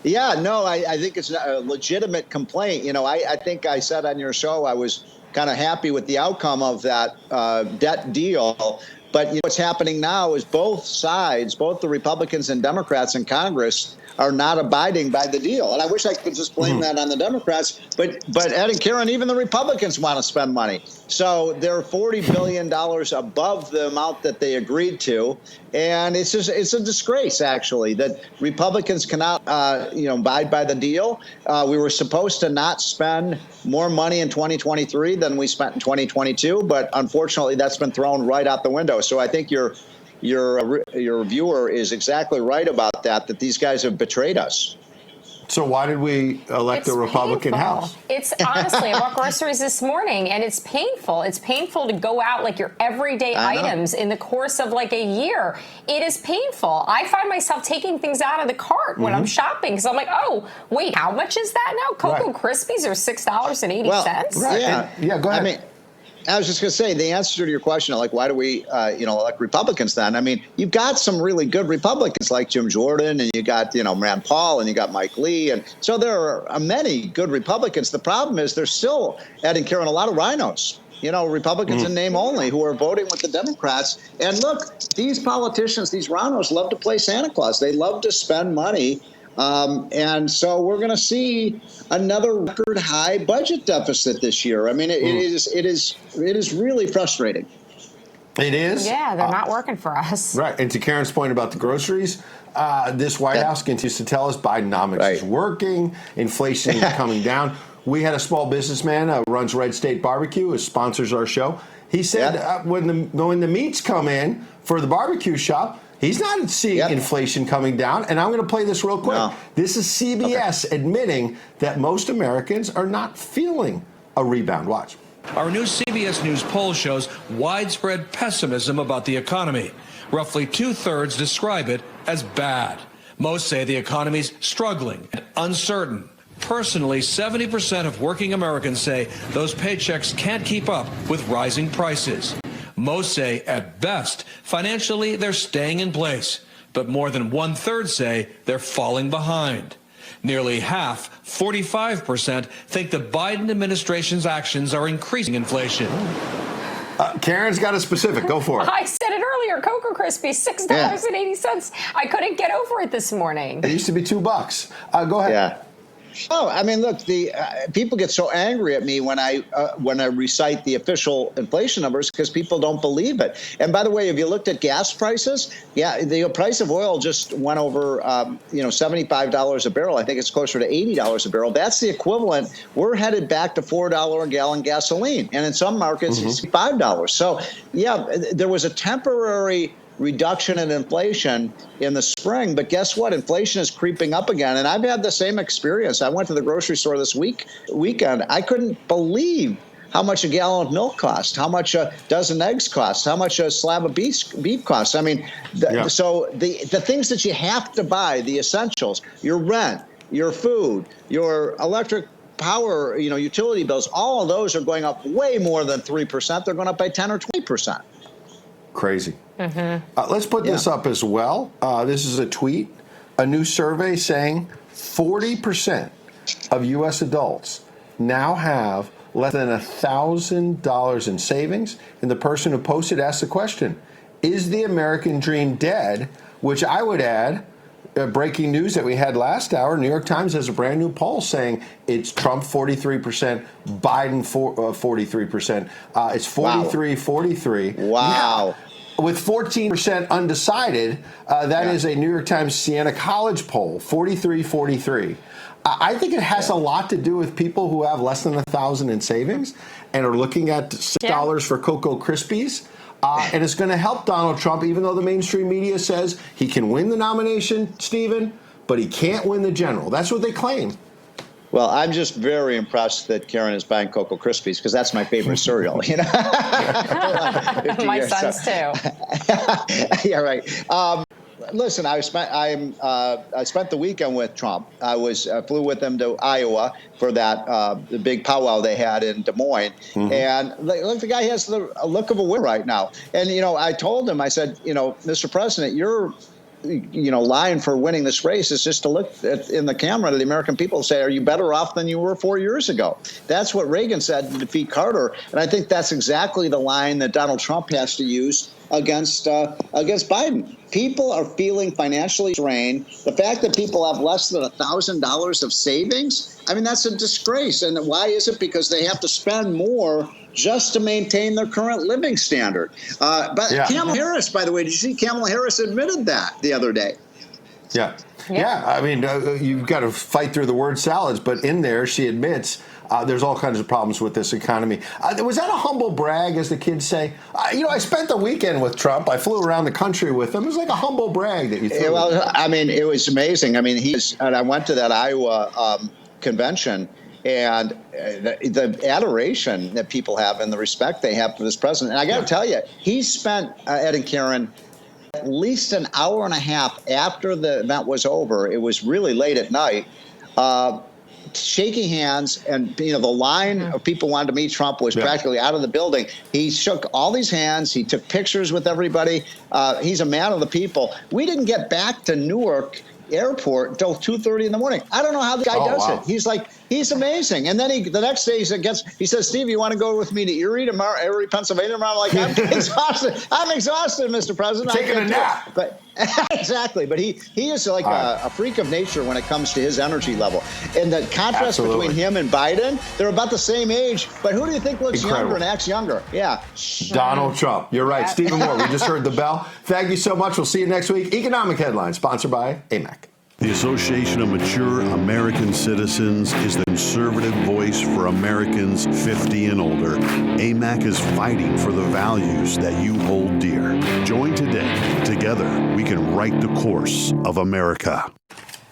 Yeah, no, I think it's a legitimate complaint. You know, I think I said on your show I was kind of happy with the outcome of that debt deal. But what's happening now is both sides, both the Republicans and Democrats in Congress, are not abiding by the deal. And I wish I could just blame that on the Democrats. But Ed and Karen, even the Republicans want to spend money. So they're $40 billion above the amount that they agreed to. And it's a disgrace, actually, that Republicans cannot, abide by the deal. We were supposed to not spend more money in 2023 than we spent in 2022. But unfortunately, that's been thrown right out the window. So I think your viewer is exactly right about that these guys have betrayed us. So why did we elect the Republican House? It's honestly, I bought groceries this morning, and it's painful. It's painful to go out like your everyday items in the course of like a year. It is painful. I find myself taking things out of the cart when I'm shopping because I'm like, oh, wait, how much is that now? Cocoa Krispies are $6.80. Well, Yeah, go ahead. I mean, I was just going to say the answer to your question, like, why do we, elect Republicans then? I mean, you've got some really good Republicans like Jim Jordan, and you got, Rand Paul, and you got Mike Lee. And so there are many good Republicans. The problem is there's still, Ed and Karen, a lot of rhinos, Republicans in name only who are voting with the Democrats. And look, these politicians, these rhinos love to play Santa Claus. They love to spend money. And so we're going to see another record high budget deficit this year. I mean, it is really frustrating. It is? Yeah, they're not working for us. Right. And to Karen's point about the groceries, this White House continues to tell us Bidenomics is working, inflation is coming down. We had a small businessman who runs Red State Barbecue, who sponsors our show. He said when the meats come in for the barbecue shop, he's not seeing inflation coming down. And I'm going to play this real quick. No. This is CBS admitting that most Americans are not feeling a rebound. Watch. Our new CBS News poll shows widespread pessimism about the economy. Roughly 2/3 describe it as bad. Most say the economy's struggling and uncertain. Personally, 70% of working Americans say those paychecks can't keep up with rising prices. Most say, at best, financially they're staying in place, but more than 1/3 say they're falling behind. Nearly half, 45%, think the Biden administration's actions are increasing inflation. Karen's got a specific. Go for it. I said it earlier. Cocoa Krispies, $6.80. I couldn't get over it this morning. It used to be $2. Go ahead. Yeah. Oh, I mean, look, the people get so angry at me when I recite the official inflation numbers because people don't believe it. And by the way, if you looked at gas prices, the price of oil just went over, $75 a barrel. I think it's closer to $80 a barrel. That's the equivalent. We're headed back to $4 a gallon gasoline, and in some markets, it's $5. So, there was a temporary reduction in inflation in the spring, but guess what? Inflation is creeping up again, and I've had the same experience. I went to the grocery store this weekend. I couldn't believe how much a gallon of milk costs, how much a dozen eggs costs, how much a slab of beef costs. I mean, so the things that you have to buy, the essentials, your rent, your food, your electric power, utility bills, all of those are going up way more than 3%. They're going up by 10 or 20%. Crazy. Let's put this up as well. This is a tweet. A new survey saying 40% of U.S. adults now have less than $1,000 in savings. And the person who posted asked the question, is the American dream dead? Which I would add, breaking news that we had last hour, New York Times has a brand new poll saying it's Trump 43%, Biden 43%. It's 43-43. Wow. Yeah. With 14% undecided, that is a New York Times Siena College poll, 43-43. I think it has a lot to do with people who have less than $1,000 in savings and are looking at $6 for Cocoa Krispies. And it's going to help Donald Trump, even though the mainstream media says he can win the nomination, Stephen, but he can't win the general. That's what they claim. Well, I'm just very impressed that Karyn is buying Cocoa Krispies because that's my favorite cereal. My son's too. Yeah, right. Listen, I spent the weekend with Trump. I flew with him to Iowa for that the big powwow they had in Des Moines. And look, the guy has a look of a winner right now. And I told him, I said, Mr. President, you're line for winning this race is just to look in the camera to the American people and say, are you better off than you were 4 years ago? That's what Reagan said to defeat Carter. And I think that's exactly the line that Donald Trump has to use against Biden. People are feeling financially drained. The fact that people have less than $1,000 of savings, I mean, that's a disgrace. And why is it? Because they have to spend more just to maintain their current living standard. Kamala Harris, by the way, did you see Kamala Harris admitted that the other day? Yeah. I mean, you've got to fight through the word salads, but in there she admits there's all kinds of problems with this economy. Was that a humble brag, as the kids say? I spent the weekend with Trump. I flew around the country with him. It was like a humble brag that you threw. Well, I mean, it was amazing. I mean, and I went to that Iowa convention, and the adoration that people have and the respect they have for this president. And I got to tell you, he spent, Ed and Karyn, at least an hour and a half after the event was over. It was really late at night. Shaking hands, and the line of people wanted to meet Trump was practically out of the building. He shook all these hands. He took pictures with everybody. He's a man of the people. We didn't get back to Newark Airport until 2:30 in the morning. I don't know how the guy does it. He's amazing. And then the next day he says, Steve, you want to go with me to Erie tomorrow, Pennsylvania tomorrow? I'm like, I'm exhausted. I'm exhausted, Mr. President. Taking a nap. But exactly. But he is like a freak of nature when it comes to his energy level. And the contrast between him and Biden, they're about the same age. But who do you think looks younger and acts younger? Yeah. Donald Trump. You're right. Stephen Moore, we just heard the bell. Thank you so much. We'll see you next week. Economic Headlines, sponsored by AMAC. The Association of Mature American Citizens is the conservative voice for Americans 50 and older. AMAC is fighting for the values that you hold dear. Join today. Together, we can write the course of America.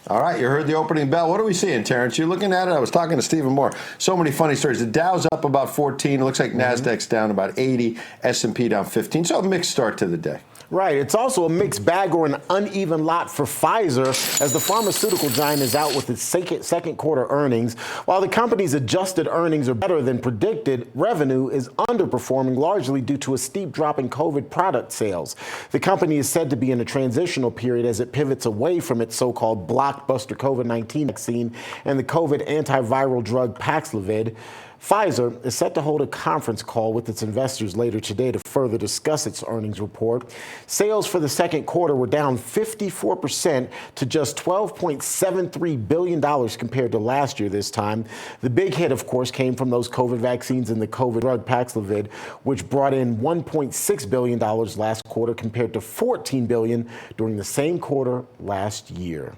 All right, you heard the opening bell. What are we seeing, Terrance? You're looking at it. I was talking to Stephen Moore. So many funny stories. The Dow's up about 14. It looks like NASDAQ's down about 80. S&P down 15. So a mixed start to the day. Right. It's also a mixed bag or an uneven lot for Pfizer as the pharmaceutical giant is out with its second quarter earnings. While the company's adjusted earnings are better than predicted, revenue is underperforming largely due to a steep drop in COVID product sales. The company is said to be in a transitional period as it pivots away from its so-called blockbuster COVID-19 vaccine and the COVID antiviral drug Paxlovid. Pfizer is set to hold a conference call with its investors later today to further discuss its earnings report. Sales for the second quarter were down 54% to just $12.73 billion compared to last year this time. The big hit, of course, came from those COVID vaccines and the COVID drug Paxlovid, which brought in $1.6 billion last quarter compared to $14 billion during the same quarter last year.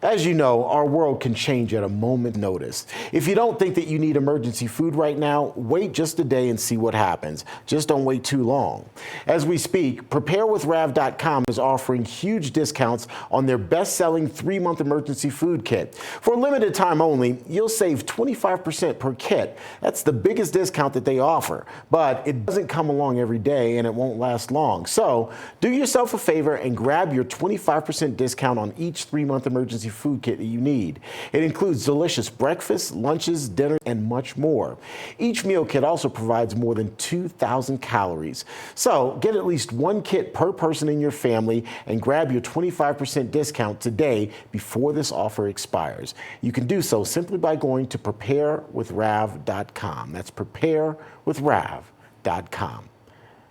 As you know, our world can change at a moment's notice. If you don't think that you need emergency food right now, wait just a day and see what happens. Just don't wait too long. As we speak, preparewithrav.com is offering huge discounts on their best-selling 3-month emergency food kit. For a limited time only, you'll save 25% per kit. That's the biggest discount that they offer, but it doesn't come along every day and it won't last long. So do yourself a favor and grab your 25% discount on each 3-month emergency food kit that you need. It includes delicious breakfasts, lunches, dinners, and much more. Each meal kit also provides more than 2,000 calories. So get at least 1 kit per person in your family and grab your 25% discount today before this offer expires. You can do so simply by going to preparewithrav.com. That's preparewithrav.com.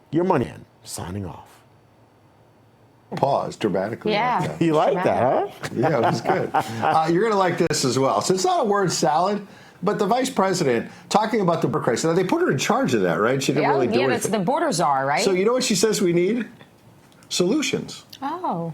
Your money in, signing off. Pause dramatically. Yeah. Like that. You like that, huh? Yeah, it was good. You're going to like this as well. So it's not a word salad, but the vice president talking about the border crisis. Now, they put her in charge of that, right? She didn't really do anything. That's the border czar, right? So you know what she says we need? Solutions. Oh.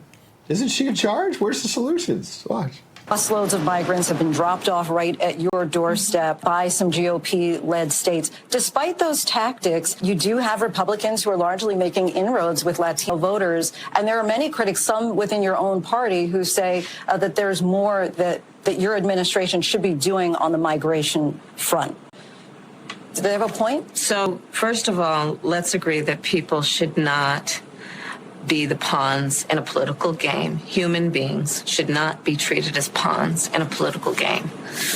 Isn't she in charge? Where's the solutions? Watch. Busloads of migrants have been dropped off right at your doorstep by some GOP-led states. Despite those tactics, you do have Republicans who are largely making inroads with Latino voters. And there are many critics, some within your own party, who say that there's more that your administration should be doing on the migration front. Do they have a point? So, first of all, let's agree that people should not be the pawns in a political game. Human beings should not be treated as pawns in a political game.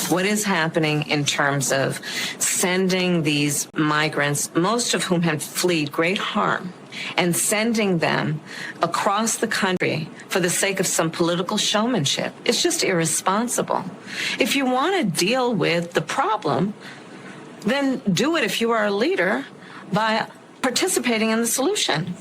What is happening in terms of sending these migrants, most of whom have fled great harm, and sending them across the country for the sake of some political showmanship, it's just irresponsible. If you want to deal with the problem, then do it, if you are a leader, by participating in the solution.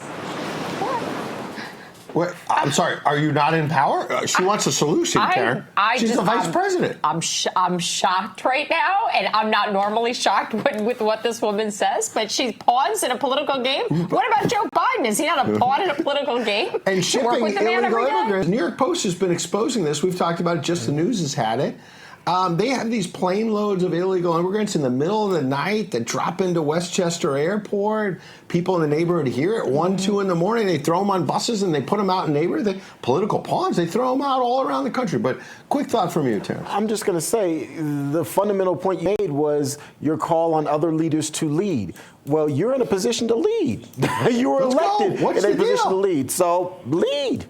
Wait, I'm sorry. Are you not in power? She wants a solution, Karen. She's the vice president. I'm shocked right now, and I'm not normally shocked with what this woman says, but she's pawns in a political game. What about Joe Biden? Is he not a pawn in a political game? And to work shipping with the man illegal every day? immigrants. New York Post has been exposing this. We've talked about it. Just the News has had it. They have these plane loads of illegal immigrants in the middle of the night that drop into Westchester Airport. People in the neighborhood hear it 1, 2 in the morning. They throw them on buses and they put them out in neighborhoods. Political pawns. They throw them out all around the country. But quick thought from you, Terrance. I'm just going to say the fundamental point you made was your call on other leaders to lead. Well, you're in a position to lead. You were elected in a position to lead. So lead.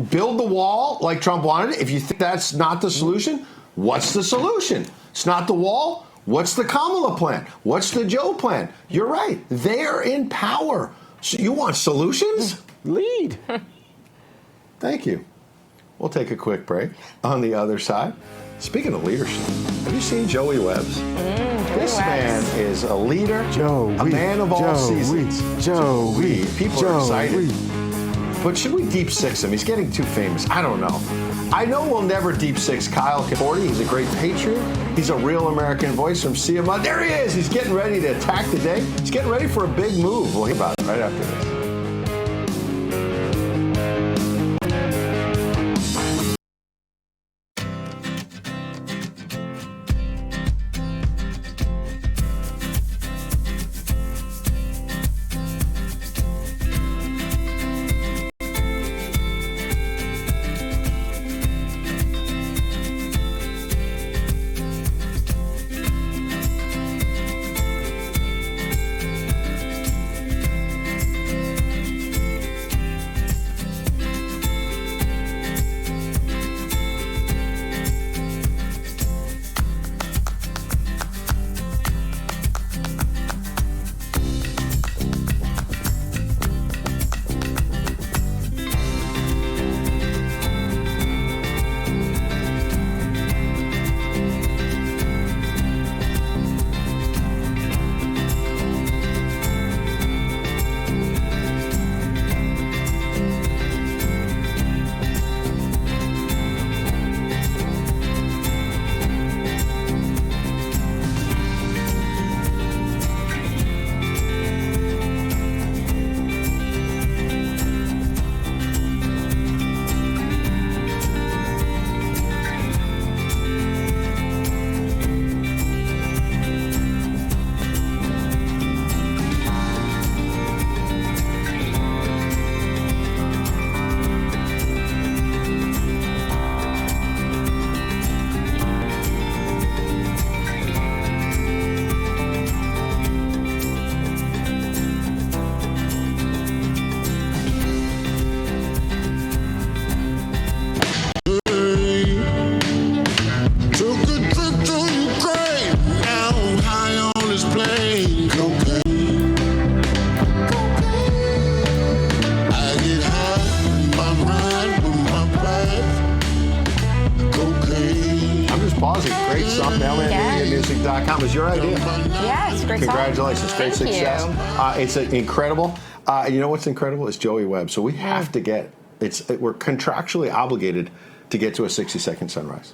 Build the wall like Trump wanted. If you think that's not the solution, what's the solution? It's not the wall. What's the Kamala plan? What's the Joe plan? You're right. They're in power. So you want solutions? Lead. Thank you. We'll take a quick break. On the other side, speaking of leadership, have you seen Joey Webbs? This man is a leader, a man of all seasons. People are excited. But should we deep six him? He's getting too famous. I don't know. I know we'll never deep six Kyle Conforti. He's a great patriot. He's a real American voice from CMI. There he is. He's getting ready to attack the day. He's getting ready for a big move. We'll hear about it right after this. Pawsey, great song. MailmanMediaMusic.com is your idea. Yes, great song. Congratulations, great Thank success. you. It's incredible. You know what's incredible? It's Joey Webb. So we have to get, we're contractually obligated to get to a 60-second sunrise.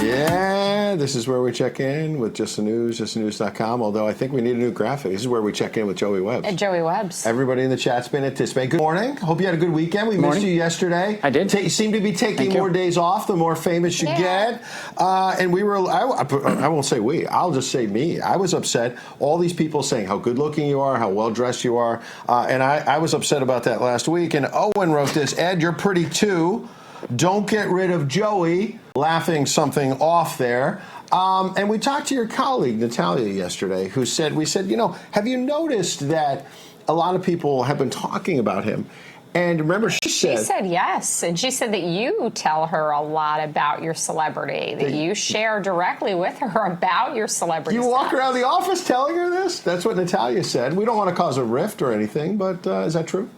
Yeah, this is where we check in with Just the News, justthenews.com, although I think we need a new graphic. This is where we check in with Joey Webb. Joey Webbs. Everybody in the chat's been anticipating. Good morning. Hope you had a good weekend. We missed you yesterday. I did. You seem to be taking more days off the more famous you get. And we were, I won't say we, I'll just say me. I was upset. All these people saying how good looking you are, how well dressed you are. And I was upset about that last week. And Owen wrote this, Ed, you're pretty too. Don't get rid of Joey, laughing something off there. And we talked to your colleague, Natalia, yesterday, who said, have you noticed that a lot of people have been talking about him? And remember, she said yes. And she said that you tell her a lot about your celebrity, that you share directly with her about your celebrity. You walk around the office telling her this? That's what Natalia said. We don't want to cause a rift or anything, but is that true?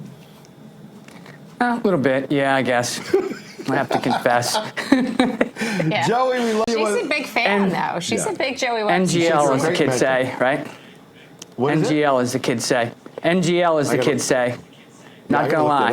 A little bit, yeah, I guess. I have to confess. Joey, we love you. She's a big fan, though. She's a big Joey Webb. NGL, as the kids say, right? What is NGL, as the kids say. NGL, as the kids say. Not gonna lie,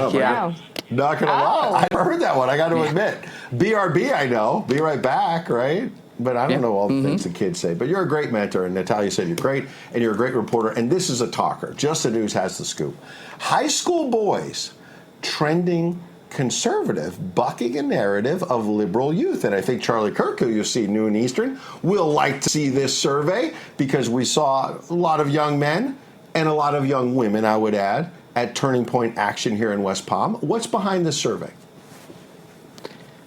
Not gonna lie. I've heard that one, I got to admit. BRB, I know. Be right back, right? But I don't know all the things the kids say. But you're a great mentor, and Natalia said you're great, and you're a great reporter, and this is a talker. Just the News has the scoop. High school boys trending conservative, bucking a narrative of liberal youth. And I think Charlie Kirk, who you see noon Eastern, will like to see this survey because we saw a lot of young men and a lot of young women, I would add, at Turning Point Action here in West Palm. What's behind this survey?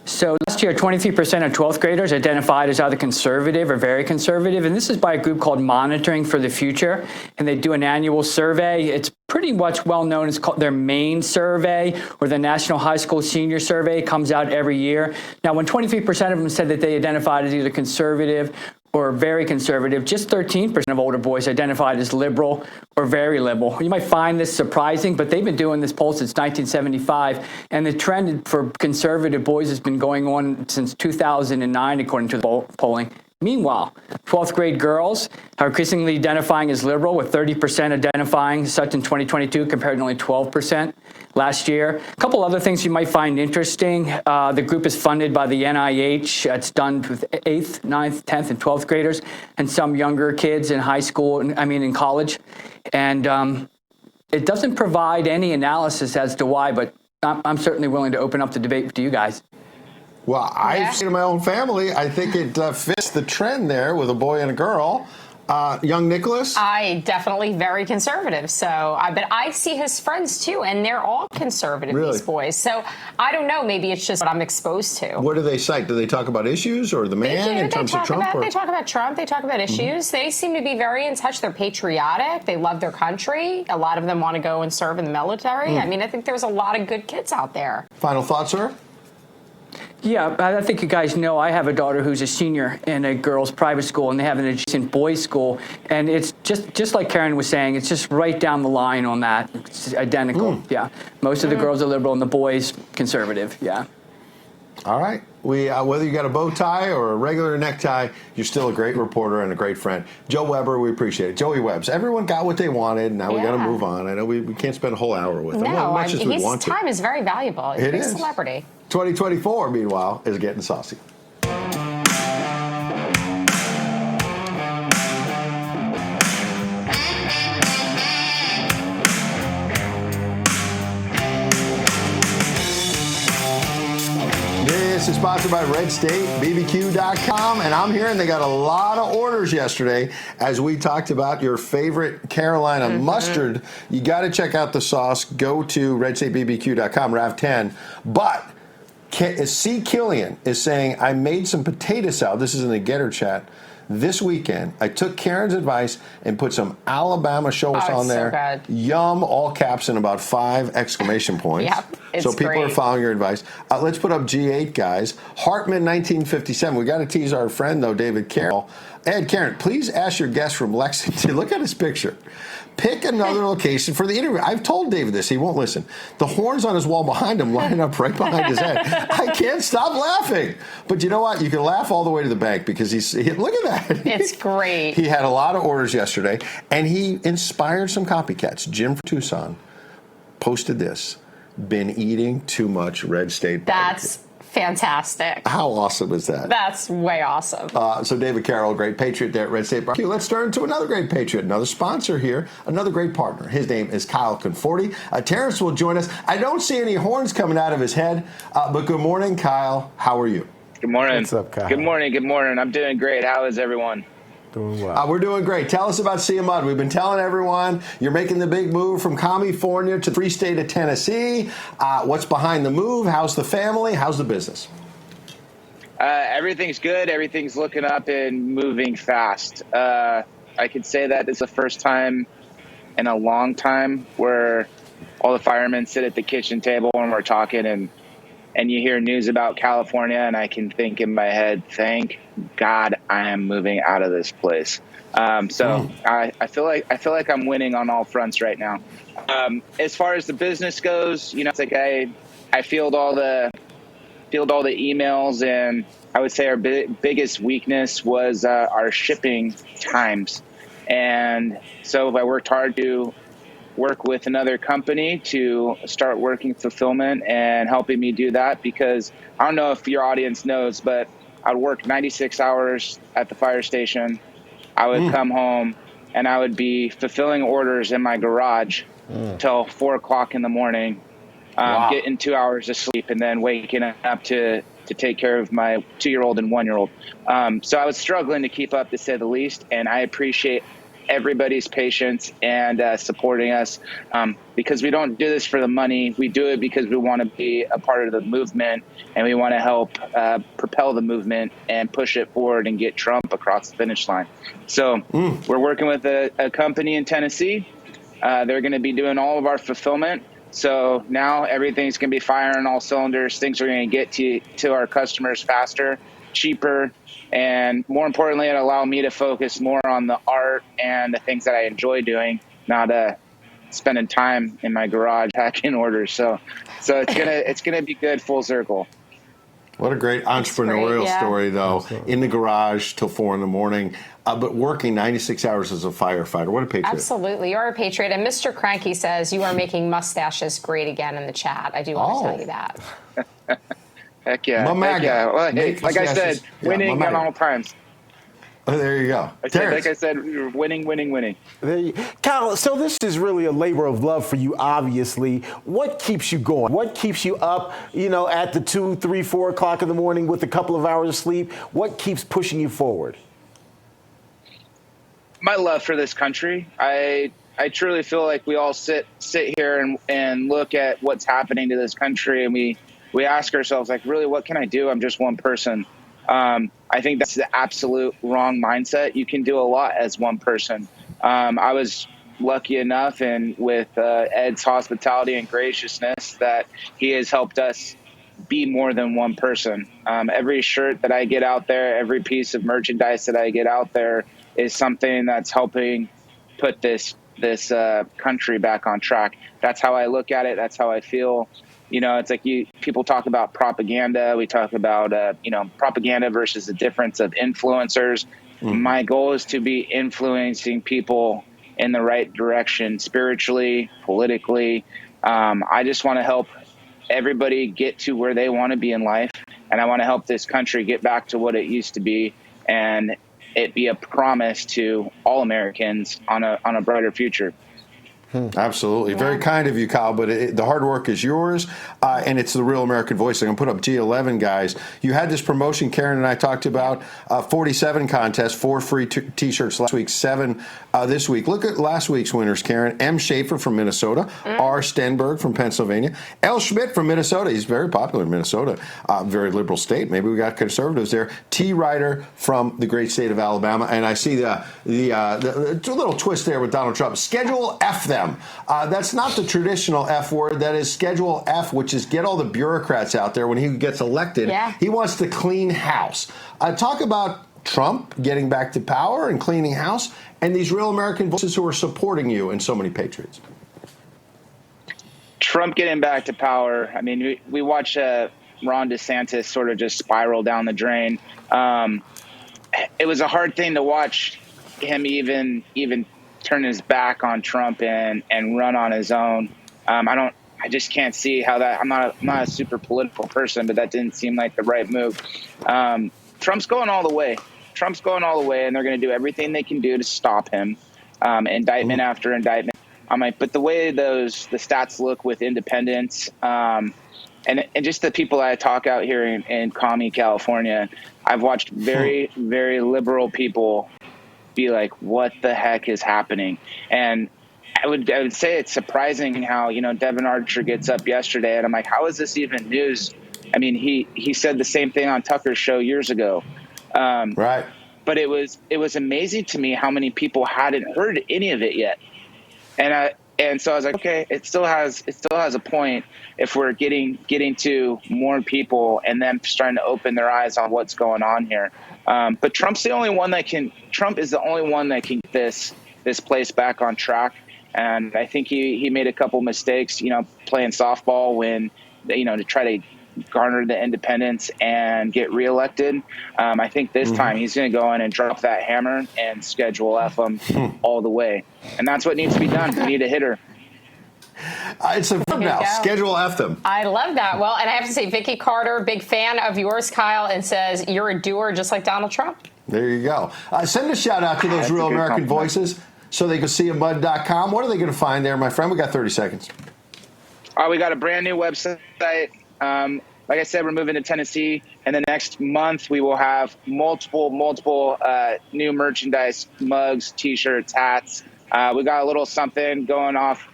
So last year, 23% of 12th graders identified as either conservative or very conservative. And this is by a group called Monitoring for the Future. And they do an annual survey. It's pretty much well known. It's called their main survey, or the National High School Senior Survey. It comes out every year. Now, when 23% of them said that they identified as either conservative or very conservative, just 13% of older boys identified as liberal or very liberal. You might find this surprising, but they've been doing this poll since 1975, and the trend for conservative boys has been going on since 2009, according to the polling. Meanwhile, 12th grade girls are increasingly identifying as liberal, with 30% identifying such in 2022 compared to only 12% last year. A couple other things you might find interesting. The group is funded by the NIH. It's done with 8th, 9th, 10th, and 12th graders, and some younger kids in high school, in college. And it doesn't provide any analysis as to why, but I'm certainly willing to open up the debate to you guys. Well, I've seen in my own family. I think it fits the trend there with a boy and a girl. Young Nicholas? I definitely very conservative. So, but I see his friends too, and they're all conservative, these boys. So I don't know. Maybe it's just what I'm exposed to. What do they cite? Do they talk about issues or the man in terms of Trump? They talk about Trump. They talk about issues. They seem to be very in touch. They're patriotic. They love their country. A lot of them want to go and serve in the military. I mean, I think there's a lot of good kids out there. Final thoughts, sir? Yeah, I think you guys know I have a daughter who's a senior in a girls' private school, and they have an adjacent boys' school. And it's just like Karyn was saying, it's just right down the line on that. It's identical, yeah. Most of the girls are liberal and the boys conservative, yeah. All right. Whether you got a bow tie or a regular necktie, you're still a great reporter and a great friend. Joe Weber, we appreciate it. Joey Webbs, everyone got what they wanted. Now we got to move on. I know we can't spend a whole hour with him. No, as much as we want his time is very valuable. He's a big celebrity. 2024, meanwhile, is getting saucy. This is sponsored by RedStateBBQ.com, and I'm here, and they got a lot of orders yesterday as we talked about your favorite Carolina mustard. You got to check out the sauce. Go to RedStateBBQ.com, RAV10. But C. Killian is saying, I made some potato salad. This is in the Getter chat. This weekend, I took Karen's advice and put some Alabama sauce on there. So good. Yum, all caps and about 5 exclamation points. Yep. It's so people great. are following your advice. Let's put up G8, guys. Hartman, 1957. We got to tease our friend, though, David Carroll. Ed, Karen, please ask your guest from Lexington. Look at his picture. Pick another location for the interview. I've told David this. He won't listen. The horns on his wall behind him line up right behind his head. I can't stop laughing. But you know what? You can laugh all the way to the bank because look at that. It's great. He had a lot of orders yesterday, and he inspired some copycats. Jim from Tucson posted this. Been eating too much Red State barbecue. That's fantastic. How awesome is that? That's way awesome. So David Carroll, great patriot there at Red State Barbecue. Let's turn to another great patriot, another sponsor here, another great partner. His name is Kyle Conforti. Terrance will join us. I don't see any horns coming out of his head, but good morning, Kyle. How are you? Good morning. What's up, Kyle? Good morning. Good morning. I'm doing great. How is everyone? Doing well. We're doing great. Tell us about CMUD. We've been telling everyone you're making the big move from California to the free state of Tennessee. What's behind the move? How's the family? How's the business? Everything's good. Everything's looking up and moving fast. I could say that it's the first time in a long time where all the firemen sit at the kitchen table and we're talking and you hear news about California and I can think in my head, thank God I am moving out of this place. I feel like I'm winning on all fronts right now. As far as the business goes, it's like I field all the emails, and I would say our biggest weakness was our shipping times. And so I worked hard to work with another company to start working fulfillment and helping me do that, because I don't know if your audience knows, but I'd work 96 hours at the fire station. I would come home and I would be fulfilling orders in my garage till 4 o'clock in the morning. Getting 2 hours of sleep and then waking up to take care of my 2-year-old and 1-year-old. So I was struggling to keep up, to say the least, and I appreciate everybody's patience and supporting us, because we don't do this for the money. We do it because we want to be a part of the movement, and we want to help propel the movement and push it forward and get Trump across the finish line. So we're working with a company in Tennessee. They're going to be doing all of our fulfillment. So now everything's going to be firing all cylinders. Things are going to get to our customers faster, cheaper, and more importantly, it'll allow me to focus more on the art and the things that I enjoy doing, not spending time in my garage packing orders. So it's gonna be good full circle. What a great entrepreneurial story, though. In the garage till 4 in the morning, but working 96 hours as a firefighter. What a patriot. Absolutely. You're a patriot. And Mr. Cranky says you are making mustaches great again in the chat. I do want to tell you that. Heck yeah. Heck yeah. Well, hey, like I said, winning at all times. Oh, there you go. Like I said, winning, winning, winning. Kyle, so this is really a labor of love for you, obviously. What keeps you going? What keeps you up, at the 2, 3, 4 o'clock in the morning with a couple of hours of sleep? What keeps pushing you forward? My love for this country. I truly feel like we all sit here and look at what's happening to this country, and we ask ourselves, like, really, what can I do? I'm just one person. I think that's the absolute wrong mindset. You can do a lot as one person. I was lucky enough, and with Ed's hospitality and graciousness, that he has helped us be more than one person. Every shirt that I get out there, every piece of merchandise that I get out there is something that's helping put this country back on track. That's how I look at it. That's how I feel. It's like people talk about propaganda. We talk about, propaganda versus the difference of influencers. My goal is to be influencing people in the right direction, spiritually, politically. I just want to help everybody get to where they want to be in life. And I want to help this country get back to what it used to be, and it be a promise to all Americans on a brighter future. Absolutely. Very kind of you, Kyle, but the hard work is yours, and it's the real American voice. I'm going to put up G11, guys. You had this promotion Karen and I talked about, 47 contests, 4 free T-shirts last week, 7 this week. Look at last week's winners, Karen. M. Schaefer from Minnesota, R. Stenberg from Pennsylvania, L. Schmidt from Minnesota. He's very popular in Minnesota, very liberal state. Maybe we got conservatives there. T. Ryder from the great state of Alabama, and I see the little twist there with Donald Trump. Schedule F them. them. That's not the traditional F word. That is Schedule F, which is get all the bureaucrats out there when he gets elected. Yeah. He wants to clean house. Talk about Trump getting back to power and cleaning house, and these real American voices who are supporting you and so many patriots. Trump getting back to power. I mean, we watch Ron DeSantis sort of just spiral down the drain. It was a hard thing to watch him even turn his back on Trump and run on his own. I just can't see how that. I'm not a super political person, but that didn't seem like the right move. Trump's going all the way. Trump's going all the way, and they're going to do everything they can do to stop him. Indictment after indictment. I'm like, but the way the stats look with independents, and just the people I talk out here in Commie, California, I've watched very, very liberal people be like, what the heck is happening? And I would say it's surprising how, Devin Archer gets up yesterday, and I'm like, how is this even news? I mean, he said the same thing on Tucker's show years ago. Right. But it was amazing to me how many people hadn't heard any of it yet. And so I was like, okay, it still has a point if we're getting to more people and them starting to open their eyes on what's going on here. But Trump is the only one that can get this place back on track. And I think he made a couple mistakes, playing softball when, to try to garner the independents and get reelected. I think this time he's going to go in and drop that hammer and Schedule F them all the way. And that's what needs to be done. We need a hitter. It's a verb now. Schedule F them. I love that. Well, and I have to say, Vicky Carter, big fan of yours, Kyle, and says you're a doer just like Donald Trump. There you go. Send a shout out to those real American voices so they can see mud.com. What are they going to find there, my friend? We got 30 seconds. We got a brand new website. Like I said, we're moving to Tennessee, and the next month we will have multiple new merchandise, mugs, T-shirts, hats. We got a little something going off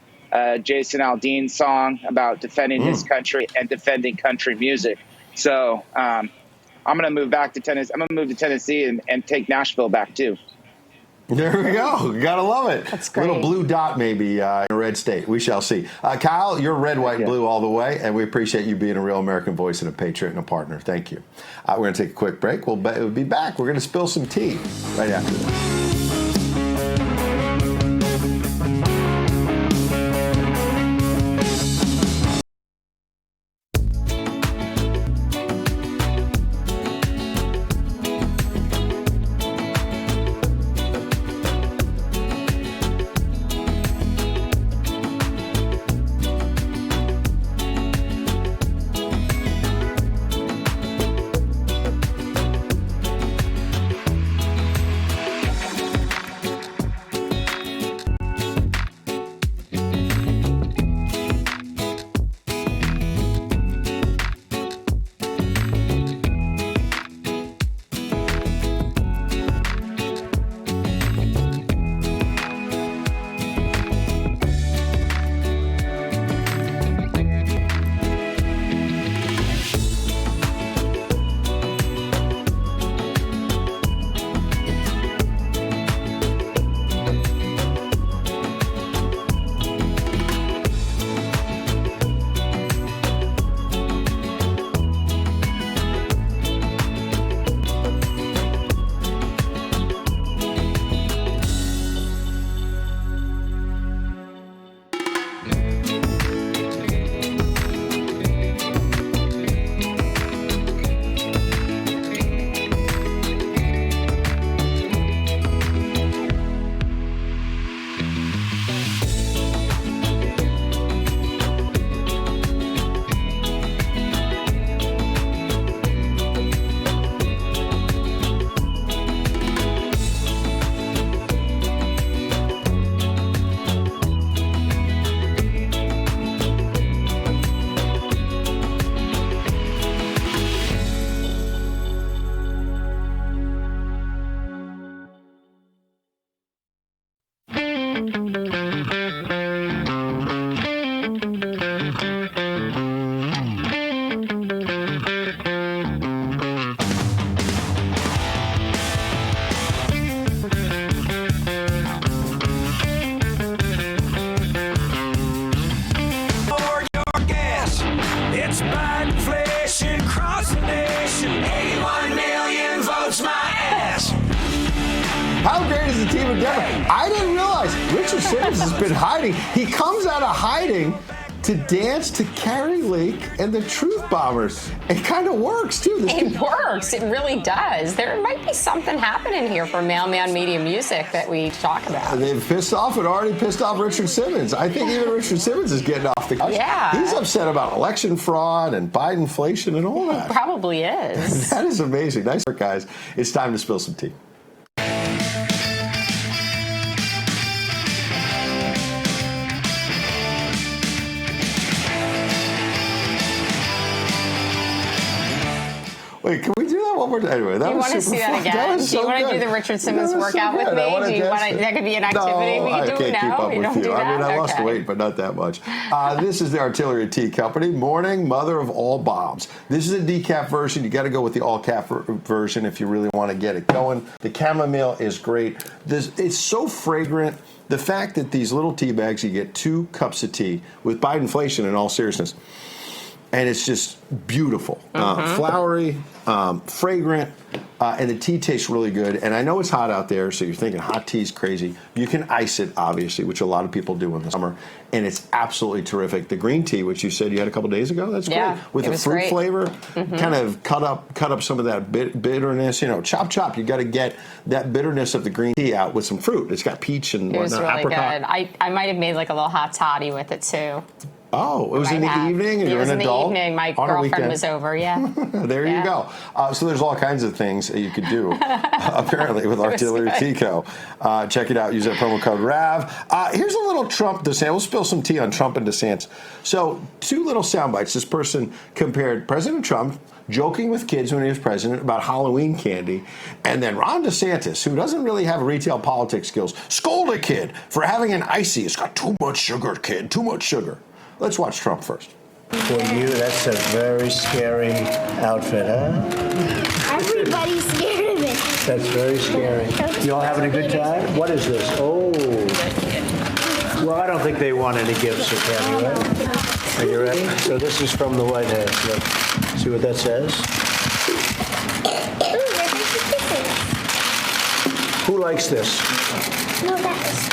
Jason Aldean's song about defending his country and defending country music. So I'm going to move back to Tennessee. I'm going to move to Tennessee and take Nashville back too. There we go. You gotta love it. That's great. Little blue dot maybe in a red state. We shall see. Kyle, you're red, white, and blue all the way, and we appreciate you being a real American voice and a patriot and a partner. Thank you. We're going to take a quick break. We'll be back. We're going to spill some tea right after this. Guys, Richard Simmons has been hiding. He comes out of hiding to dance to Carrie Lake and the Truth Bombers. It kind of works, too. It works. It really does. There might be something happening here for Mailman Media Music that we talk about. They've pissed off and already pissed off Richard Simmons. I think even Richard Simmons is getting off the couch. Yeah. He's upset about election fraud and Bidenflation and all that. He probably is. That is amazing. Nice work, guys. It's time to spill some tea. Wait, can we do that one more time? Anyway, that do you was want to super see that fun. again? That was do you so want to good. do the Richard Simmons That was so workout with good. me? I wanna Do you dance want it. that could be an activity No, we can I do can't keep now? up You with don't you. do that? I mean, I lost Okay. weight, but not that much. This is the Artillery Tea Company, Morning Mother of All Bombs. This is a decaf version. You got to go with the all-cap version if you really want to get it going. The chamomile is great. It's so fragrant. The fact that these little tea bags, you get 2 cups of tea with Bidenflation in all seriousness. And it's just beautiful, flowery, fragrant, and the tea tastes really good. And I know it's hot out there, so you're thinking hot tea's crazy. You can ice it, obviously, which a lot of people do in the summer, and it's absolutely terrific. The green tea, which you said you had a couple days ago, that's great. With it the was fruit great. flavor, kind of cut up some of that bitterness. You know, chop. You got to get that bitterness of the green tea out with some fruit. It's got peach and It was whatnot, really apricot. good. I might have made like a little hot toddy with it too. Oh, it was in the evening, and It you're was an in adult. the evening. My on a girlfriend weekend. was over. Yeah. There you go. So there's all kinds of things that you could do, apparently, with Artillery Tea Co. Check it out. Use that promo code RAV. Here's a little Trump DeSantis. We'll spill some tea on Trump and DeSantis. So 2 little sound bites. This person compared President Trump joking with kids when he was president about Halloween candy, and then Ron DeSantis, who doesn't really have retail politics skills, scold a kid for having an icy. It's got too much sugar, kid. Too much sugar. Let's watch Trump first. For you, that's a very scary outfit, huh? Everybody's scared of it. That's very scary. You all having a good time? What is this? Oh. Well, I don't think they want any gifts or candy, right? Are you ready? So this is from the White House. Look. See what that says? Who likes this? No, that's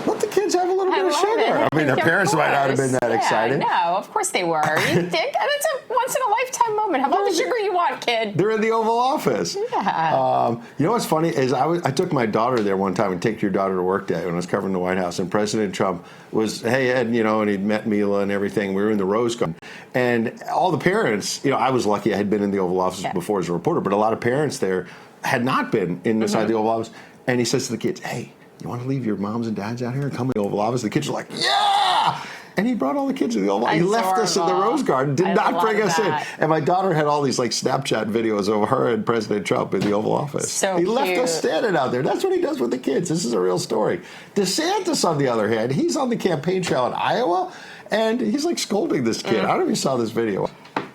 Let the kids have a little bit of sugar. I mean, their parents might not have been that excited. No, of course they were. You think? It's a once-in-a-lifetime moment. How about the sugar you want, kid? They're in the Oval Office. Yeah. You know what's funny is I took my daughter there one time and take your daughter to work day when I was covering the White House, and President Trump was, hey, Ed, you know, and he'd met Mila and everything. We were in the Rose Garden. And all the parents, you know, I was lucky I had been in the Oval Office before as a reporter, but a lot of parents there had not been inside the Oval Office. And he says to the kids, hey, you want to leave your moms and dads out here and come in the Oval Office? The kids are like, yeah! And he brought all the kids to the Oval Office. He left us in the Rose Garden, did not bring us in. And my daughter had all these like Snapchat videos of her and President Trump in the Oval Office. So he left cute. us standing out there. That's what he does with the kids. This is a real story. DeSantis, on the other hand, he's on the campaign trail in Iowa, and he's like scolding this kid. I don't know if you saw this video.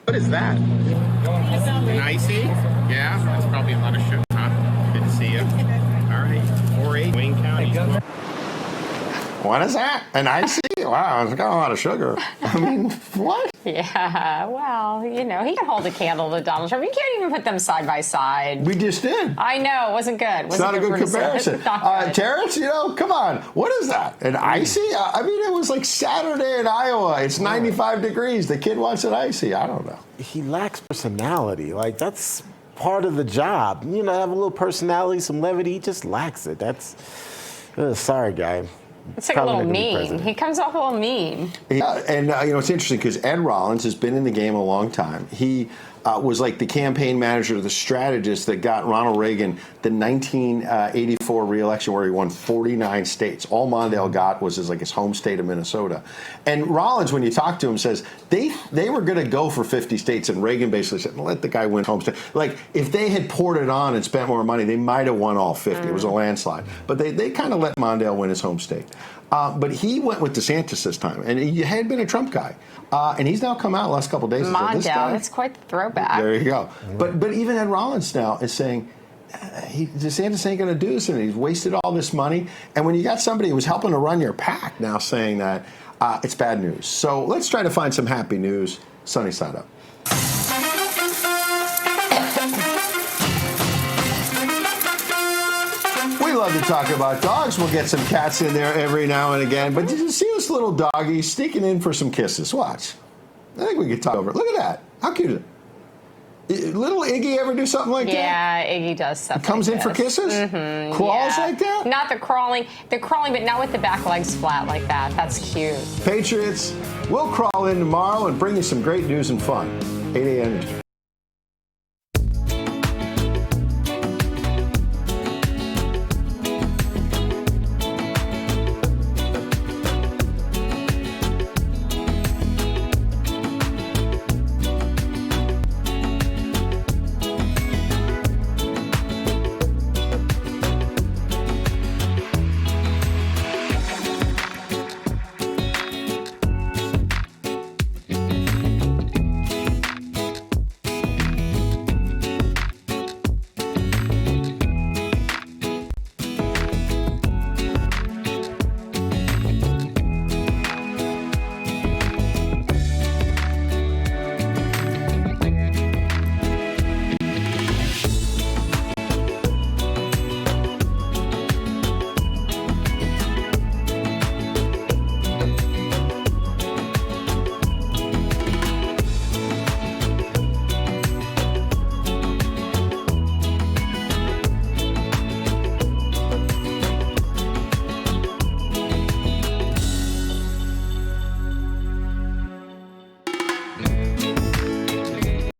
What is that? An icy? Yeah, that's probably a lot of sugar, huh? Good to see you. All right, 4-8, Wayne County. What is that? An icy? Wow, it's got a lot of sugar. I mean, what? Yeah, well, you know, he can hold a candle to Donald Trump. You can't even put them side by side. We just did. I know, it wasn't good. It's not a good comparison. Terrance, you know, come on. What is that? An icy? I mean, it was like Saturday in Iowa. It's 95 degrees. The kid wants an icy. I don't know. He lacks personality. Like, that's part of the job. You know, have a little personality, some levity. He just lacks it. That's, sorry, guy. It's like a little mean. He comes off a little mean. Yeah, and you know, it's interesting because Ed Rollins has been in the game a long time. He was like the campaign manager, the strategist that got Ronald Reagan the 1984 re-election where he won 49 states. All Mondale got was his home state of Minnesota. And Rollins, when you talk to him, says they were going to go for 50 states, and Reagan basically said, let the guy win home state. Like, if they had poured it on and spent more money, they might have won all 50. It was a landslide. But they kind of let Mondale win his home state. But he went with DeSantis this time, and he had been a Trump guy. And he's now come out the last couple of days. Mondale, this guy, that's quite the throwback. there you go. But even Ed Rollins now is saying, DeSantis ain't going to do this, and he's wasted all this money. And when you got somebody who was helping to run your pack now saying that, it's bad news. So let's try to find some happy news. Sunny side up. love to talk about dogs. We'll get some cats in there every now and again. But did you see this little doggy sneaking in for some kisses? Watch. I think we could talk over it. Look at that. How cute is it? Little Iggy ever do something like that? Yeah, Iggy does stuff. Comes like in for this. kisses? Mm-hmm, Crawls yeah. like that? Not the crawling, but not with the back legs flat like that. That's cute. Patriots, we'll crawl in tomorrow and bring you some great news and fun. 8 a.m.